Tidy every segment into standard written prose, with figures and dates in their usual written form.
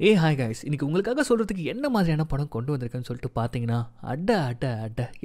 Hi guys, இன்னைக்கு உங்களுக்காக சொல்றதுக்கு என்ன மாதிரியான படம் கொண்டு வந்திருக்கேன்னு சொல்லிட்டு பார்த்தீங்கன்னா, அட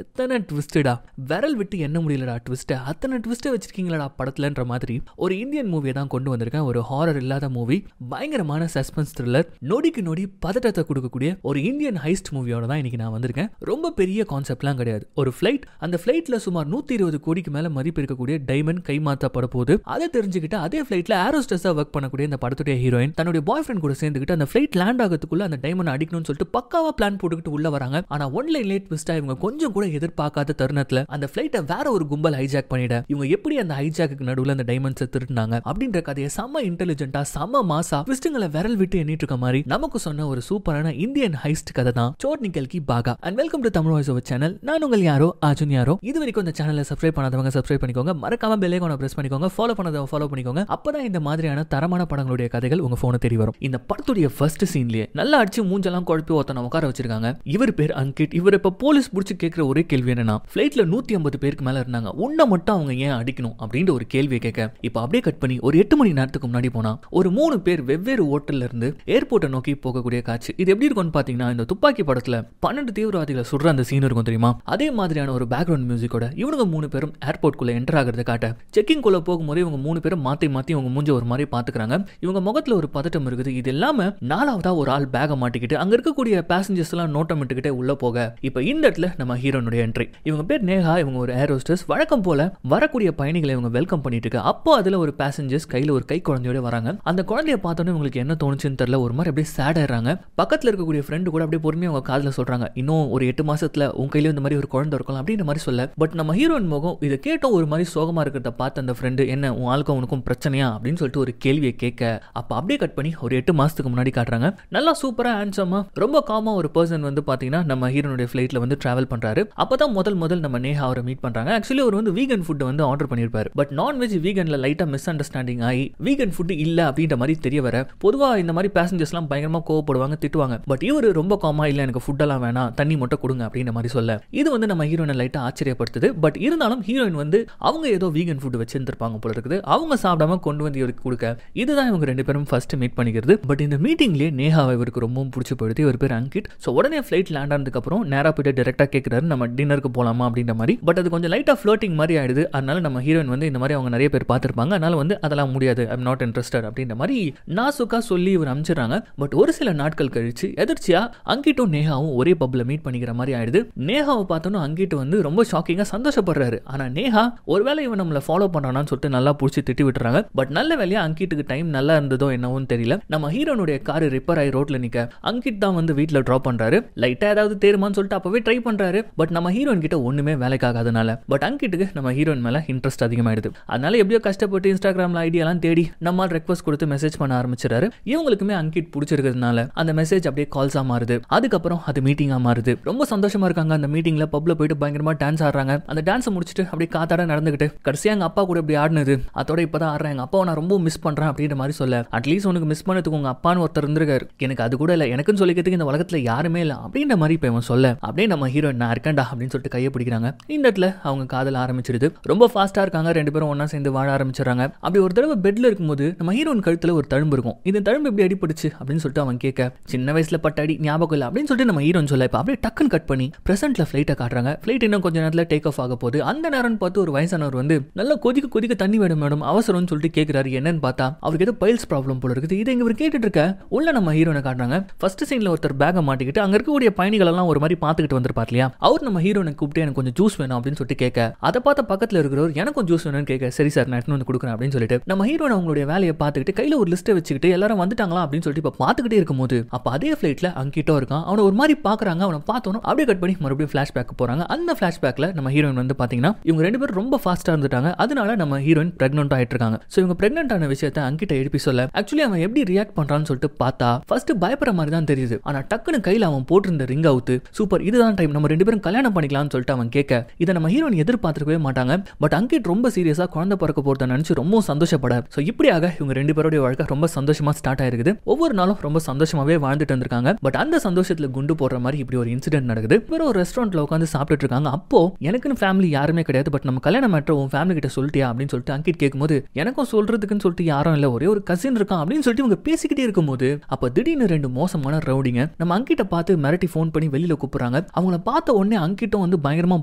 எத்தனை ட்விஸ்டடா, விரல் விட்டு என்ன முடியலடா ட்விஸ்ட், அத்தனை ட்விஸ்ட்டை வச்சிருக்கீங்களா படத்துலன்ற மாதிரி ஒரு இந்தியன் மூவியை தான் கொண்டு வந்திருக்கேன். ஒரு ஹாரர் இல்லாத மூவி, பயங்கரமான சஸ்பென்ஸ் த்ரில்லர், நொடிக்கு நொடி பதட்டத்தை கொடுக்கக்கூடிய ஒரு இந்தியன் ஹைஸ்ட் மூவியோட தான் இன்னைக்கு நான் வந்திருக்கேன். ரொம்ப பெரிய கான்செப்ட்லாம் கிடையாது. ஒரு ஃபிளைட், அந்த ஃபிளைட்ல சுமார் 120 கோடிக்கு மேல மதிப்பு இருக்கக்கூடிய டைமண்ட் கைமாற்றப்பட போகுது. அதை தெரிஞ்சுக்கிட்டு அதே ஃபிளைட்ல ஏரோஸ்டஸா ஒர்க் பண்ணக்கூடிய இந்த படத்துடைய ஹீரோயின் தன்னுடைய பாய் ஃப்ரெண்ட் கூட சேர்ந்துக்கிட்டு அந்த ஃபிளைட் லேண்ட் ஆகிறதுக்குள்ள அந்த டைமண்ட் அடிக்கணும்னு சொல்லிட்டு பக்காவா பிளான் போட்டுக்கிட்டு உள்ள வராங்க. ஆனா ஒன்லைன் லேட் ட்விஸ்டா இவங்க கொஞ்சம் கூட எதிர்பார்க்காத தருணத்துல அந்த ஃபிளைட்டை வேற ஒரு கும்பல் ஹைஜாக் பண்ணிட, இவங்க எப்படி அந்த ஹைஜாக்கு நடுவுல அந்த டைமண்ட்ஸை திருடினாங்க அப்படின்ற கதையை செம்ம இன்டெலிஜென்ட்டா செம்ம மாசா ட்விஸ்டுங்களை விரல் விட்டு எண்ணிட்டு இருக்க மாதிரி நமக்கு சொன்ன ஒரு சூப்பரான இந்தியன் ஹைஸ்ட் கதை தான் சோர் நிக்கல் கி பாகா. And welcome to Tamil voice over channel. நான் உங்கள் யாரோ அர்ஜுன் யாரோ. இது வரைக்கும் இந்த சேனலை சப்ஸ்கிரைப் பண்ணாதவங்க சப்ஸ்கிரைப் பண்ணிக்கோங்க, மறக்காம பெல் ஐகானை பிரஸ் பண்ணிக்கோங்க, ஃபாலோ பண்ணாதவங்க ஃபாலோ பண்ணிக்கோங்க. அப்பதான் இந்த மாதிரியான தரமான படங்களுடைய கதைகள் உங்க போனை தேடி வரும். இந்த படத்துடைய ஃபர்ஸ்ட் சீன்லயே நல்லா அடிச்சு மூஞ்செல்லாம் குழப்பி ஒருத்தனை உட்கார வச்சிருக்காங்க. இவர் பேர் அங்கிட். இவர் இப்ப போலீஸ் புடிச்சு கேட்கிற ஒரே கேள்வி என்னன்னா, ஃபிளைட்ல 150 பேருக்கு மேல இருந்தாங்க, உன்னை மட்டும் அவங்க ஏன் அடிக்கணும் அப்படின்ற ஒரு கேள்வியை கேட்க, இப்ப அப்படியே கட் பண்ணி ஒரு 8 மணி நேரத்துக்கு முன்னாடி போனா ஒரு 3 பேர் வெவ்வேறு ஹோட்டல்ல இருந்து ஏர்போர்ட்டை நோக்கி போகக்கூடிய காட்சி. இது எப்படி இருக்கும்னு பாத்தீங்கன்னா, இந்த துப்பாக்கி படத்துல 12 தீவிரவாதிகளை சுடுற அந்த சீன் இருக்கும் தெரியுமா, அதே மாதிரியான ஒரு பேக்ரவுண்ட் மியூசிக்கோட இவங்க 3 பேரும் ஏர்போர்ட்குள்ள என்டர் ஆகிறத காட்ட, செக்கிங் குள்ள போகும்போது இவங்க 3 பேரும் மாத்தி இவங்க மூஞ்ச ஒரு மாதிரி பாத்துக்கிறாங்க. இவங்க முகத்துல ஒரு பதட்டம் இருக்குது. இது இல்லாம 4வதா ஒரு ஆள் பேக மாட்டிக்கிட்டு அங்க இருக்கக்கூடிய பேசஞ்சர்ஸ் எல்லாம் நோட்டமிட்டுக்கிட்டே உள்ள போக, இப்ப இந்த இடத்துல நம்ம ஹீரோனுடைய என்ட்ரி. இவங்க பேர் நேஹா, இவங்க ஒரு ஏர் ஹோஸ்டஸ். வழக்கம் போல வரக்கூடிய பயணிகளை இவங்க வெல்கம் பண்ணிட்டு இருக்கு. அப்போ அதுல ஒரு பேசஞ்சர்ஸ் கையில ஒரு கை குழந்தையோட வராங்க. அந்த குழந்தைய பார்த்தோன்னே உங்களுக்கு என்ன தோணுச்சுன்னு தெரியல, ஒரு மாதிரி அப்படியே சேட் ஆயிடுறாங்க. பக்கத்துல இருக்கக்கூடிய ஃப்ரெண்டு கூட அப்படியே பொறுமையா அவங்க காதுல சொல்றாங்க, இன்னும் ஒரு 8 மாசத்துல உங்க கையில இந்த மாதிரி ஒரு குழந்தை இருக்கலாம் அப்படின்ற மாதிரி சொல்ல, பட் நம்ம ஹீரோயின் முகம் இதை கேட்டோம் ஒரு மாதிரி சோகமா இருக்கிறத பார்த்து அந்த ஃப்ரெண்டு, என்ன உன் ஆளுக்கும் உனக்கும் பிரச்சனையா அப்படின்னு சொல்லிட்டு ஒரு கேள்வியை கேட்க, அப்ப அப்படியே கட் பண்ணி ஒரு 8 மாசத்துக்கு முன்னாடி காட்டுறாங்க. நல்லா சூப்பரா ஹேண்ட்ஸமா ரொம்ப காமா ஒரு பர்சன் வந்து பாத்தீங்கன்னா நம்ம ஹீரோனுடைய ஃபிளைட்ல வந்து டிராவல் பண்றாரு. அப்பதான் முதல் நம்ம நேஹா அவரை மீட் பண்றாங்க. ஆக்சுவலி அவர் வந்து வீகன் ஃபுட் வந்து ஆர்டர் பண்ணிருப்பாரு. பட் நான்வெஜ் வீகன்ல லைட்டா மிஸ் அண்டர்ஸ்டாண்டிங் ஆகி வீகன் ஃபுட் இல்ல அப்படின்ற மாதிரி தெரிய வர, பொதுவா இந்த மாதிரி பேசஞ்சர்ஸ் எல்லாம் பயங்கரமா கோவப்படுவாங்க, திட்டுவாங்க. பட் இவர் ரொம்ப காமா, இல்ல எனக்கு ஃபுட் எல்லாம் வேணாம், தண்ணி மட்டும் கொடுங்க அப்படின்ற மாதிரி சொல்ல, இது வந்து நம்ம ஹீரோனை லைட்டா ஆச்சரியப்படுத்துது. பட் இருந்தாலும் ஹீரோயின் வந்து அவங்க ஏதோ வீகன் ஃபுட் வச்சிருந்திருப்பாங்க போல இருக்குது, அவங்க சாப்பிடாம கொண்டு வந்து இவருக்கு கொடுக்க, இதுதான் இவங்க 2 பேரும் ஃபர்ஸ்ட் மீட் பண்ணிக்கிறது. பட் இந்த மீட்டிங்லயே நேஹாவை இவருக்கு ரொம்ப பிடிச்சி போயிடுது. இவர் பேர் அங்கிட். ஸோ உடனே ஃபிளைட் லேண்ட் ஆனதுக்கு அப்புறம் நேரா போயிட்டு டைரக்டா கேட்கிறாரு, நம்ம டின்னருக்கு போலாமா அப்படின்ற மாதிரி. பட் அது கொஞ்சம் லைட்டா ஃப்ளோட்டிங் மாதிரி ஆயிடுது. அதனால நம்ம ஹீரோயின் வந்து இந்த மாதிரி அவங்க நிறைய பேர் பார்த்திருப்பாங்க, அதனால வந்து அதெல்லாம் முடியாது, ஐம் நாட் இன்ட்ரெஸ்டட் அப்படின்ற மாதிரி நாசுக்கா சொல்லி இவர் அனுப்பிச்சிடறாங்க. பட் ஒரு சில நாட்கள் கழிச்சு எதிர்ச்சியா அங்கிட்டும் நேஹாவும் ஒரே பப்ல மீட் பண்ணிக்கிற மாதிரி ஆயிடுது. நேஹாவை பார்த்தோன்னா அங்கிட் வந்து ரொம்ப ஷாக்கிங்கா சந்தோஷப்படுறாரு. ஆனா நேஹா ஒருவேளை இவன் நம்மளை ஃபாலோ பண்றானான்னு சொல்லிட்டு நல்லா பிடிச்சி திட்டி விட்டுறாங்க. பட் நல்ல வேலையா அங்கிட்டுக்கு டைம் நல்லா இருந்ததோ என்னவோன்னு தெரியல, நம்ம ஹீரோனுடைய கார் ரிப்பேர் ஆகி ரோட்ல நிக்க அங்கிட் தான் வந்து வீட்ல டிராப் பண்றாரு. லைட்டா ஏதாவது தேருமான்னு சொல்லிட்டு அப்பவே ட்ரை பண்றாரு. பட் நம்ம ஹீரோயின் கிட்ட ஒண்ணுமே வேலைக்காகாதனால பட் அங்கிட்டுக்கு நம்ம ஹீரோயின் மேல இன்ட்ரெஸ்ட் அதிகமாயிடுது. அதனால எப்படியோ கஷ்டப்பட்டு இன்ஸ்டாகிராம்ல ஐடியாலாம் தேடி நம்ம ரெக்வஸ்ட் கொடுத்து மெசேஜ் பண்ண ஆரம்பிச்சிடாரு. இவங்களுக்குமே அங்கிட் பிடிச்சிருக்கிறதுனால அந்த மெசேஜ் அப்படியே கால்ஸா மாறுது. அதுக்கப்புறம் அது மீட்டிங்கா மாறுது. ரொம்ப சந்தோஷமா இருக்காங்க. அந்த மீட்டிங்ல பப்ல போயிட்டு பயங்கரமா டான்ஸ் ஆடுறாங்க. அந்த டான்ஸை முடிச்சுட்டு அப்படியே காத்தாட நடந்துகிட்டு கடைசியா எங்க அப்பா கூட இப்படி ஆடினது அதோட இப்பதான் ஆடுறேன், எங்க அப்பாவை நான் ரொம்ப மிஸ் பண்றேன் அப்படின்ற மாதிரி சொல்ல, அட்லீஸ்ட் உனக்கு மிஸ் பண்ணதுக்கு உங்க அப்பான்னு ஒருத்தர் இருந்திருக்காரு, எனக்கு அது கூட இல்ல, எனக்குன்னு சொல்லிக்கிறதுக்கு இந்த உலகத்துல யாருமே இல்ல அப்படின்ற மாதிரி இப்ப இவன் சொல்ல, அப்படியே நம்ம ஹீரோயின் நான் இருக்கேன்டா அப்படின்னு சொல்லிட்டு கையை பிடிக்கிறாங்க. இந்த இடத்துல அவங்க காதல் ஆரம்பிச்சிருது. ரொம்ப ஃபாஸ்டா இருக்காங்க. 2 பேரும் ஒன்னா சேர்ந்து வாழ ஆரம்பிச்சிடறாங்க. அப்படி ஒரு தடவை பெட்ல இருக்கும்போது நம்ம ஹீரோயின் கழுத்துல ஒரு தழும்பு இருக்கும். இந்த தழும்பு எப்படி அடிபடுச்சு அப்படின்னு சொல்லிட்டு அவன் கேட்க, சின்ன வயசுல பட்ட அடி, ஞாபகம் இல்ல அப்படின்னு சொல்லிட்டு நம்ம ஹீரோயின் சொல்ல, இப்ப அப்படியே டக்குன்னு கட் பண்ணி பிரசன்ட்ல ஃபிளைட்டை காட்டுறாங்க. ஃபிளைட் இன்னும் கொஞ்ச நேரத்துல டேக் ஆஃப் ஆக போகுது. அந்த நேரம் பார்த்து ஒரு வயசானவர் வந்து நல்லா கொதிக்க தண்ணி வேணும் மேடம், அவசரம்னு சொல்லிட்டு கேட்கிறாரு. என்னன்னு பார்த்தா அவருக்கு ஏதோ பைல்ஸ் ப்ராப்ளம் போல இருக்குது. இதை இவர் கேட்டுட்டு இருக்க உள்ள நம்ம ஹீரோனை காட்டுறாங்க. ஃபர்ஸ்ட் சீன்ல ஒருத்தர் பேக மாட்டிக்கிட்டு அங்க இருக்கக்கூடிய பயணிகள் எல்லாம் ஒரு மாதிரி பாத்துக்கிட்டு வந்திருப்பார் இல்லையா, அவர் நம்ம ஹீரோனை கூப்பிட்டு எனக்கு கொஞ்சம் ஜூஸ் வேணும் அப்படின்னு சொல்லிட்டு கேட்க, அதை பார்த்த பக்கத்துல இருக்கிறவர் எனக்கும் ஜூஸ் வேணும்னு கேட்க, சரி சார் நான் எடுத்து வந்து கொடுக்குறேன் அப்படின்னு சொல்லிட்டு நம்ம ஹீரோனை அவங்களுடைய வேலையை பார்த்துக்கிட்டு கையில ஒரு லிஸ்ட்டை வச்சுக்கிட்டு எல்லாரும் வந்துட்டாங்களா அப்படின்னு சொல்லிட்டு இப்ப பாத்துக்கிட்டே இருக்கும்போது அப்ப அதே ஃபிளைட்ல அங்கிட்டோ இருக்கான். அவனை ஒரு மாதிரி பாக்குறாங்க. அவனை பார்த்தோம் அப்படியே கட் பண்ணி மறுபடியும் ஃபிளாஷ்பேக் போறாங்க. அந்த ஃபிளாஷ்பேக்ல நம்ம ஹீரோயின் வந்து பாத்தீங்கன்னா இவங்க 2 பேரும் ரொம்ப ஃபாஸ்டா இருந்துட்டாங்க. அதனால நம்ம ஹீரோயின் பிரெக்னன்ட் ஆயிட்டு இருக்காங்க. சோ இவங்க பிரெக்னன்ட் ஆன விஷயத்தை அங்கிட்ட எழுப்பி சொல்ல, ஆக்சுவலி அவன் எப்படி ரியாக்ட் பண்றான்னு சொல்லிட்டு பார்த்தா ஃபர்ஸ்ட் பயப்படுற மாதிரி தான் தெரியுது. ஆனா டக்குன்னு கையில அவன் போட்டிருந்த ரிங் அவுத்து, சூப்பர் இதுதான் டைம், நம்ம 2 பேரும் கல்யாணம் பண்ணிக்கலாம்னு சொல்லிட்டு அவன் கேட்க, இதை நம்ம ஹீரோயின் எதிர்பார்த்திருக்கவே மாட்டாங்க. பட் அங்கிட் ரொம்ப சீரியஸா குழந்தை பிறக்க போறத நினைச்சு ரொம்ப சந்தோஷப்பட, சோ இப்படியாக இவங்க 2 பேருடைய வாழ்க்கை ரொம்ப சந்தோஷமா ஸ்டார்ட் ஆயிருக்குது. ஒவ்வொரு நாளும் ரொம்ப சந்தோஷமாவே வாழ்ந்துட்டு இருந்திருக்காங்க. பட் அந்த சந்தோஷத்துல குண்டு போடுற மாதிரி இப்படி ஒரு இன்சிடென்ட் நடக்குது. இவர் ஒரு ரெஸ்டாரண்ட்ல உட்காந்து சாப்பிட்டுட்டு இருக்காங்க. அப்போ எனக்குன்னு ஃபேமிலி யாருமே கிடையாது, பட் நம்ம கல்யாணம் மேட்டர் உன் ஃபேமிலி கிட்ட சொல்லிட்டியா அப்படின்னு சொல்லிட்டு அங்கிட் கேட்கும்போது, எனக்கும் சொல்றதுக்குன்னு சொல்லிட்டு யாரும் இல்ல, ஒரே ஒரு கசின் இருக்கான் அப்படின்னு சொல்லிட்டு இவங்க பேசிக்கிட்டே இருக்கும்போது அப்ப திடீர்னு 2 மோசமான ரவுடிங்க நம்ம அங்கிட்ட பார்த்து மிரட்டி ஃபோன் பண்ணி வெளியில கூப்பிடுறாங்க. அவங்கள பார்த்த உடனே அங்கிட்டும் வந்து பயங்கரமா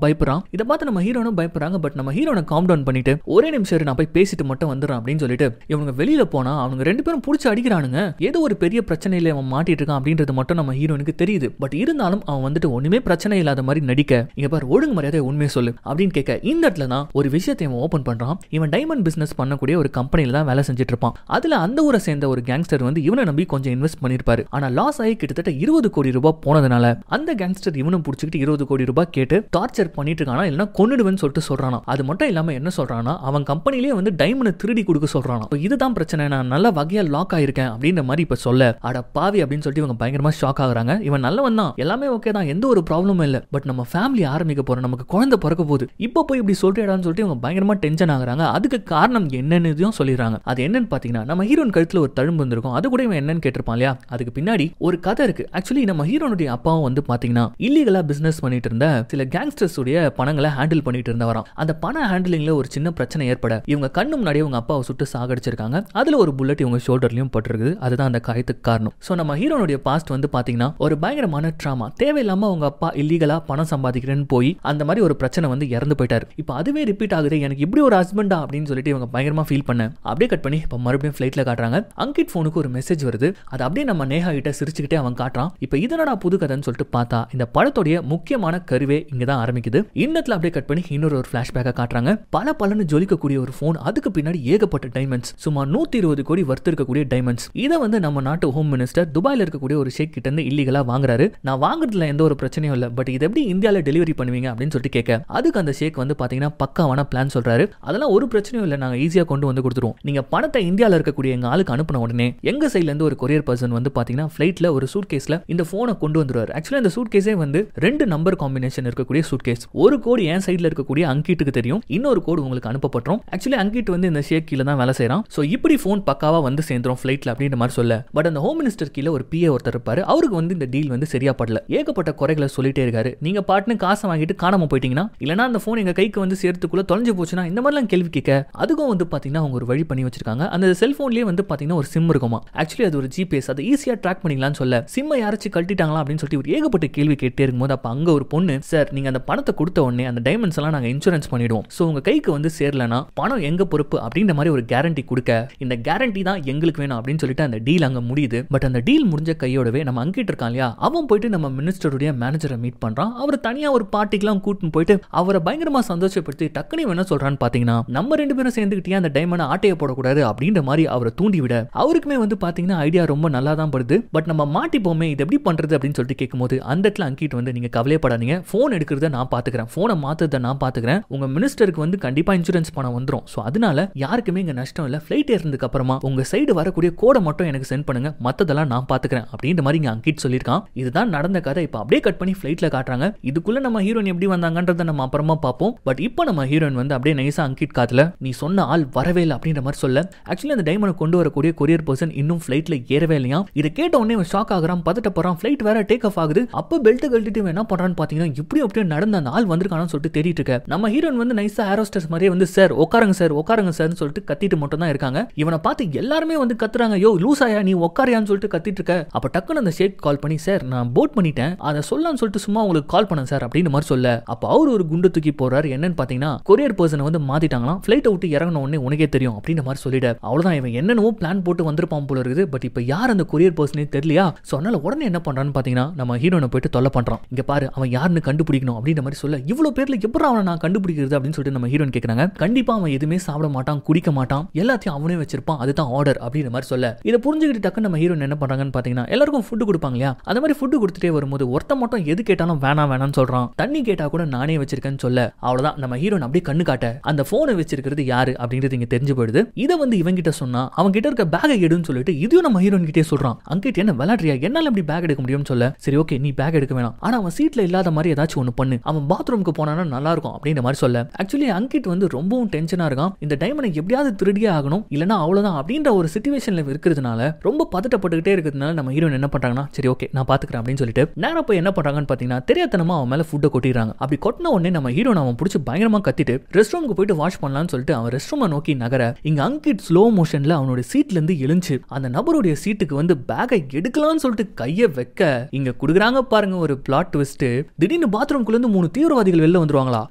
பயப்படுறான். இதை பார்த்து நம்ம ஹீரோனும் பயப்படுறாங்க. பட் நம்ம ஹீரோனை காம் டவுன் பண்ணிட்டு ஒரே நிமிஷம் நான் போய் பேசிட்டு மட்டும் வந்துடுறேன் அப்படின்னு சொல்லிட்டு இவங்க வெளியில போனா அவங்க 2 பேரும் புடிச்சு அடிக்கிறானுங்க. ஏதோ ஒரு பெரிய பிரச்சனையில அவன் மாட்டிட்டு இருக்கான் அப்படின்றது மட்டும் நம்ம ஹீரோனுக்கு தெரியுது. பட் இருந்தாலும் அவன் வந்துட்டு ஒண்ணுமே பிரச்சனை இல்லாத மாதிரி நடிக்க, இங்க பாரு ஒழுங்கு மரியாதை உண்மையை சொல்லு அப்படின்னு கேட்க, இந்த இடத்துல தான் ஒரு விஷயத்தை அவன் ஓபன் பண்றான். இவன் டைமண்ட் பிசினஸ் பண்ணக்கூடிய ஒரு கம்பெனில தான் வேலை செஞ்சுட்டு இருப்பான். அதுல அந்த ஊரை சேர்ந்த ஒரு கேங்ஸ்டர் வந்து இவனை நம்பி கொஞ்சம் இன்வெஸ்ட் பண்ணிருப்பாரு. ஆனா லாஸ் ஆகி கிட்டத்தட்ட 20 கோடி ரூபாய் போனதுனால அந்த கேங்ஸ்டர் இவனும் புடிச்சுக்கிட்டு 20 கோடி ரூபாய் கேட்டு டார்ச்சர் பண்ணிட்டு இருக்கானா, இல்லைன்னா கொன்னுடுவேன்னு சொல்லிட்டு சொல்றானா. அது மட்டும் இல்லாம என்ன சொல்றானா, அவன் கம்பெனிலேயே வந்து டைமண்ட் திருடி கொடுக்க சொல்றானா. இதுதான் பிரச்சனை, நான் நல்ல வகையா லாக் ஆயிருக்கேன் அப்படின்ற மாதிரி இப்ப சொல்ல, அட பாவி அப்படின்னு சொல்லிட்டு இவங்க பயங்கரமா ஷாக் ஆகுறாங்க. இவன் நல்லவன் தான், எல்லாமே ஓகே தான், எந்த ஒரு ப்ராப்ளமும் இல்ல. பட் நம்ம ஃபேமிலி ஆரம்பிக்க போறோம், நமக்கு குழந்தை பிறக்க போகுது, இப்போ போய் இப்படி சொல்லிட்டான்னு சொல்லிட்டு இவங்க பயங்கரமா டென்ஷன் ஆகுறாங்க. அதுக்கு காரணம் என்னன்னு சொல்லிடுறாங்க. அது என்னன்னு பாத்தீங்கன்னா, நம்ம ஹீரோன் கழுத்துல ஒரு தழும்பு வந்திருக்கும். அது கூட இவன் என்னன்னு கேட்டிருப்பான் இல்லையா. அதுக்கு பின்னாடி ஒரு கதை இருக்கு. ஆக்சுவலி நம்ம ஹீரோனுடைய அப்பாவும் வந்து பாத்தீங்கன்னா இல்லீகலா பிசினஸ் பண்ணிட்டு இருந்த சில கேங்ஸ்டர்ஸ் உடைய பணங்களை ஹேண்டில் பண்ணிட்டு இருந்தவராம். அந்த பண ஹேண்டிலிங்ல ஒரு சின்ன பிரச்சனை ஏற்பட இவங்க கண்ணு முன்னாடியே உங்க அப்பாவை சுட்டு சாகடிச்சிருக்காங்க. அதுல ஒரு புல்லட் இவங்க ஷோல்டர்லயும் பட்டிருக்கு. அதுதான் அந்த காயத்துக்கு காரணம். சோ நம்ம ஹீரோனுடைய பாஸ்ட் வந்து பாத்தீங்கன்னா ஒரு பயங்கரமான ட்ராமா. தேவையில்லாம அவங்க அப்பா இல்லீகலா பணம் சம்பாதிக்கிறேன்னு போய் அந்த மாதிரி ஒரு பிரச்சனை வந்து இறந்து போயிட்டாரு. இப்போ அதுவே ரிப்பீட் ஆகுது, எனக்கு இப்படி ஒரு ஹஸ்பண்டா அப்படின்னு சொல்லிட்டு இவங்க பயங்கரமா ஃபீல் பண்ண அப்படியே கட் பண்ணி இப்போ மறுபடியும் ஃபிளைட்ல காட்டுறாங்க. அங்கிட் போனுக்கு ஒரு மெசேஜ் வருது. அது அப்படியே நம்ம நேஹா கிட்ட சிரிச்சுக்கிட்டே அவன் காட்டுறான். இப்போ இதனடா புது கதைன்னு சொல்லிட்டு பார்த்தா இந்த படத்துடைய முக்கியமான கருவே இங்க தான் ஆரம்பிக்குது. இன்னத்துல அப்படியே கட் பண்ணி இன்னொரு ஃபிளாஷ்பேக்கை காட்டுறாங்க. பல ஜொலிக்கக்கூடிய ஒரு போன், அதுக்கு பின்னாடி ஏகப்பட்ட டைமண்ட்ஸ், சுமார் 120 கோடி வர்த்து இருக்கக்கூடிய டைமண்ட்ஸ். இதை வந்து நம்ம நாட்டு ஹோம் மினிஸ்டர் துபாயில இருக்கக்கூடிய ஒரு ஷேக் கிட்ட இருந்து இல்லீகலா வாங்குறாரு. நான் வாங்குறதுல எந்த ஒரு பிரச்சனையும் இல்ல, பட் இது எப்படி இந்தியால டெலிவரி பண்ணுவீங்க அப்படின்னு சொல்லிட்டு கேட்க, அதுக்கு அந்த ஷேக் வந்து பாத்தீங்கன்னா பக்காவான பிளான் சொல்றாரு. அதெல்லாம் ஒரு பிரச்சனையும் இல்ல, நாங்க ஈஸியா கொண்டு வந்து கொடுத்துருவோம். நீங்க பணத்தை இந்தியால இருக்கக்கூடிய எங்க ஆளுக்கு அனுப்பின உடனே எங்க சைட்ல இருந்து ஒரு கொரியர் பர்சன் வந்து பாத்தீங்கன்னா ஃபிளைட்ல ஒரு சூட்கேஸ்ல இந்த போனை கொண்டு வந்துருவாரு. ஆக்சுவலா இந்த சூட்கேஸே வந்து 2 நம்பர் காம்பினேஷன் இருக்கக்கூடிய சூட்கேஸ். ஒரு கோடு என் சைட்ல இருக்கக்கூடிய அங்கிட்டுக்கு தெரியும், இன்னொரு கோடு உங்களுக்கு அனுப்பப்பட்டோம். ஆக்சுவலி அங்கிட் வந்து இந்த ஷேக் கீழ தான் வேலை செய்யறான். சோ இப்படி போன் பக்காவா வந்து சேர்ந்துரும் ஃபிளைட்ல அப்படின்ற மாதிரி சொல்ல, பட் அந்த ஹோம் மினிஸ்டர் கீழ ஒரு பிஏ ஒருத்தர் இருப்பாரு. அவருக்கு வந்து இந்த டீல் வந்து சரியா படல. ஏகப்பட்ட குறைகளை சொல்லிட்டே இருக்காரு. நீங்க பாட்டுன்னு காசை வாங்கிட்டு காணாம போயிட்டீங்கன்னா, இல்லனா அந்த போன் எங்க கைக்கு வந்து சேர்த்துக்குள்ள தொலைஞ்சு போச்சுன்னா, இந்த மாதிரிலாம் கேள்வி கேட்க அதுக்கும் வந்து பாத்தீங்கன்னா அவங்க ஒரு வழி பண்ணி வச்சிருக்காங்க. அந்த செல்போன்லயே வந்து பாத்தீங்கன்னா ஒரு சிம் இருக்குமா. ஆக்சுவலி அது ஒரு ஜிபிஎஸ், அதை ஈஸியா ட்ராக் பண்ணிக்கலாம்னு சொல்ல, சிம்மை யாராச்சும் கழட்டிட்டாங்களா அப்படின்னு சொல்லிட்டு ஒரு ஏகப்பட்ட கேள்வி கேட்டே இருக்கும்போது அப்ப அங்க ஒரு பொண்ணு, சார் நீங்க அந்த பணத்தை கொடுத்த உடனே அந்த டைமண்ட்ஸ் எல்லாம் நாங்க இன்சூரன்ஸ் பண்ணிடுவோம். சோ உங்க கைக்கு வந்து சேரலனா பணம் எங்க பொறுப்பு அப்படின்ற மாதிரி ஒரு கேரண்டி கொடுக்க, இந்த கேரண்டி தான் எங்களுக்கு வேணும் அப்படின்னு சொல்லிட்டு அந்த டீல் அங்க முடியுது. பட் அந்த டீல் முடிஞ்ச கையோடவே நம்ம அங்கிட்டு இருக்கான் இல்லையா, அவன் போயிட்டு நம்ம மினிஸ்டருடைய மேனேஜரை மீட் பண்றான். அவர் தனியா ஒரு பார்ட்டிக்கெல்லாம் கூட்டின்னு போயிட்டு அவரை பயங்கரமா சந்தோஷப்படுத்தி டக்குனு என்ன சொல்றான்னு பாத்தீங்கன்னா, நம்ம 2 பேரும் சேர்ந்துக்கிட்டே அந்த டைமண்ட் ஆட்டைய போடக்கூடாது அப்படின்ற மாதிரி அவரை தூண்டி விட, அவருக்குமே வந்து பாத்தீங்கன்னா ஐடியா ரொம்ப நல்லா தான் படுது. பட் நம்ம மாட்டிப்போமே, இது எப்படி பண்றது அப்படின்னு சொல்லிட்டு கேட்கும்போது அந்த இடத்துல அங்கிட் வந்து நீங்க கவலைப்படாதீங்க, போன் எடுக்கிறத நான் பாத்துக்கிறேன், போனை மாத்துறத நான் பாத்துக்கிறேன், உங்க மினிஸ்டருக்கு வந்து கண்டிப்பா இன்சூரன்ஸ் பணம் வந்துரும். சோ அதனால யாருக்குமே இங்க நஷ்டம் இல்ல. ஃபிளைட் ஏறினதுக்கு அப்புறமா உங்க சைடு வரக்கூடிய கோடை மட்டும் எனக்கு சென்ட் பண்ணுங்க, மத்ததெல்லாம் நான் பாத்துக்கிறேன் அப்படின்ற மாதிரி இங்க அங்கிட் சொல்லியிருக்கான். இதுதான் நடந்த கதை. இப்ப அப்படியே கட் பண்ணி ஃபிளைட்ல காட்டுறாங்க. இதுக்குள்ள நம்ம ஹீரோயின் எப்படி வந்தாங்கன்றத நம்ம அப்புறமா பார்ப்போம். பட் இப்போ நம்ம ஹீரோயின் வந்து அப்படியே நைஸா அங்கிட் காத்துல நீ சொன்ன ஆள் வரவே இல்லை அப்படின்ற மாதிரி சொல்ல, ஆக்சுவலி அந்த டைமண்ட் கொண்டு வரக்கூடிய கொரியர் பர்சன் இன்னும் ஃபிளைட்ல ஏறவே இல்லையா. இதை கேட்ட உடனே ஷாக் ஆகுறான், பதட்ட போறான். ஃபிளைட் வேற டேக் ஆஃப் ஆகுது. அப்ப பெல்ட் கழட்டிட்டு என்ன பண்றான்னு பாத்தீங்கன்னா, இப்படி அப்படியே நடந்த அந்த ஆள் வந்திருக்கானு சொல்லிட்டு தேடிட்டு இருக்க, நம்ம ஹீரோயின் வந்து நைஸா ஏரோஸ்டர்ஸ் மாதிரியே வந்து சார் உட்காருங்க சார் உட்காருங்க சார்னு சொல்லிட்டு கத்திட்டு மட்டும் தான் இருக்காங்க. இவனை பார்த்து எல்லாருமே வந்து கத்துறாங்க, யோ லூசாயா நீ உட்காரியான்னு சொல்லிட்டு கத்திட்டு இருக்க. அப்ப டக்குன்னு அந்த ஷேக் கால் பண்ணி, சார் நான் போட் பண்ணிட்டேன், அதை சொல்லலாம்னு சொல்லிட்டு சும்மா உங்களுக்கு கால் பண்ணேன் சார் அப்படின்னு மாதிரி சொல்ல, அப்ப அவர் ஒரு குண்டு தூக்கி போறாரு. என்னன்னு பாத்தீங்கன்னா, கொரியர் பர்சனை வந்து மாத்திட்டாங்களாம், ஃபிளைட்டை விட்டு இறங்கின உடனே உனக்கே தெரியும் அப்படின்ற மாதிரி சொல்லிட. அவ்வளவுதான், இவன் என்னென்னவோ பிளான் போட்டு வந்திருப்பான் போல இருக்குது. பட் இப்ப யார் அந்த கொரியர் பர்சனே தெரியலையா. சோ அதனால உடனே என்ன பண்றான்னு பாத்தீங்கன்னா, நம்ம ஹீரோனை போயிட்டு தொல்லை பண்றான். இங்க பாரு அவன் யாருன்னு கண்டுபிடிக்கணும் அப்படின்ற மாதிரி சொல்ல, இவ்வளவு பேர்ல எப்படி அவனை நான் கண்டுபிடிக்கிறது அப்படின்னு சொல்லிட்டு நம்ம ஹீரோன் கேக்குறாங்க. கண்டிப்பா அவன் எதுவுமே சாப்பிட மாட்டான், குடிக்க மாட்டான், எல்லாத்தையும் அவனே வச்சிருப்பான், அதுதான் ஆர்டர் அப்படின்ற மாதிரி சொல்ல, இதை புரிஞ்சுக்கிட்டு டக்கு நம்ம ஹீரோன் என்ன பண்றாங்கன்னு பாத்தீங்கன்னா, எல்லாருக்கும் ஃபுட் கொடுப்பாங்க இல்லையா, அந்த மாதிரி ஃபுட் கொடுத்துட்டே வரும்போது ஒருத்த மட்டும் எது கேட்டாலும் வேணாம்னு சொல்றான். தண்ணி கேட்டா கூட நானே வச்சிருக்கேன்னு சொல்ல, அவ்வளவுதான் நம்ம ஹீரோன் அப்படியே கண்ணு காட்ட அந்த போனை வச்சிருக்கிறது யாரு அப்படின்றது இங்க தெரிஞ்சு போயிடுது. இதை வந்து இவன் கிட்ட சொன்னா அவன் கிட்ட இருக்க பேக் எடுன்னு சொல்லிட்டு இதையும் நம்ம ஹீரோன் கிட்டே சொல்றான். அங்கிட்ட என்ன விளையாடுறியா, என்னால எப்படி பேக் எடுக்க முடியும்னு சொல்ல, சரி ஓகே நீ பேக் எடுக்க வேணாம், ஆனா அவன் சீட்ல இல்லாத மாதிரி ஏதாச்சும் ஒண்ணு பண்ணு, அவன் பாத்ரூமுக்கு போனானா நல்லா இருக்கும் அப்படின்ற மாதிரி சொல்ல, ஆக்சுவலி அங்கிட் வந்து ரொம்பவும் டென்ஷனா இருக்கான். இந்த டைமண்டை எப்படியாவது திருடியே ஆகணும், இல்லனா அவ்வளவுதான் அப்படின்ற ஒரு சிச்சுவேஷன்ல இருக்கிறதுனால ரொம்ப பதட்டப்பட்டுக்கிட்டே இருக்கிறதுனால நம்ம ஹீரோன் என்ன பண்றாங்கன்னா, சரி ஓகே நான் பாத்துக்கிறேன் அப்படின்னு சொல்லிட்டு நேரா போய் என்ன பண்றாங்கன்னு பாத்தீங்கன்னா, தெரியாதனமா அவன் மேல ஃபுட்டை கொட்டிடுறாங்க. அப்படி கொட்டின உடனே நம்ம ஹீரோன் அவன் பிடிச்சி பயங்கரமா கத்திட்டு ரெஸ்ட் ரூமுக்கு போயிட்டு வாஷ் பண்ணலாம்னு சொல்லிட்டு அவன் ரெஸ்ட் ரூமை நோக்கி நகர, இங்க அங்கிட் ஸ்லோ மோஷன்ல அவனோட சீட்ல இருந்து எழுந்து அந்த நபருடைய சீட்டுக்கு வந்து பேக்கை எடுக்கலாம்னு சொல்லிட்டு கையை வைக்க இங்க குடுக்குறாங்க பாருங்க ஒரு பிளாட் ட்விஸ்ட். திடீர்னு பாத்ரூம்குள்ள இருந்து 3 தீவிரவாதிகள் வெளில வந்துருவாங்களா.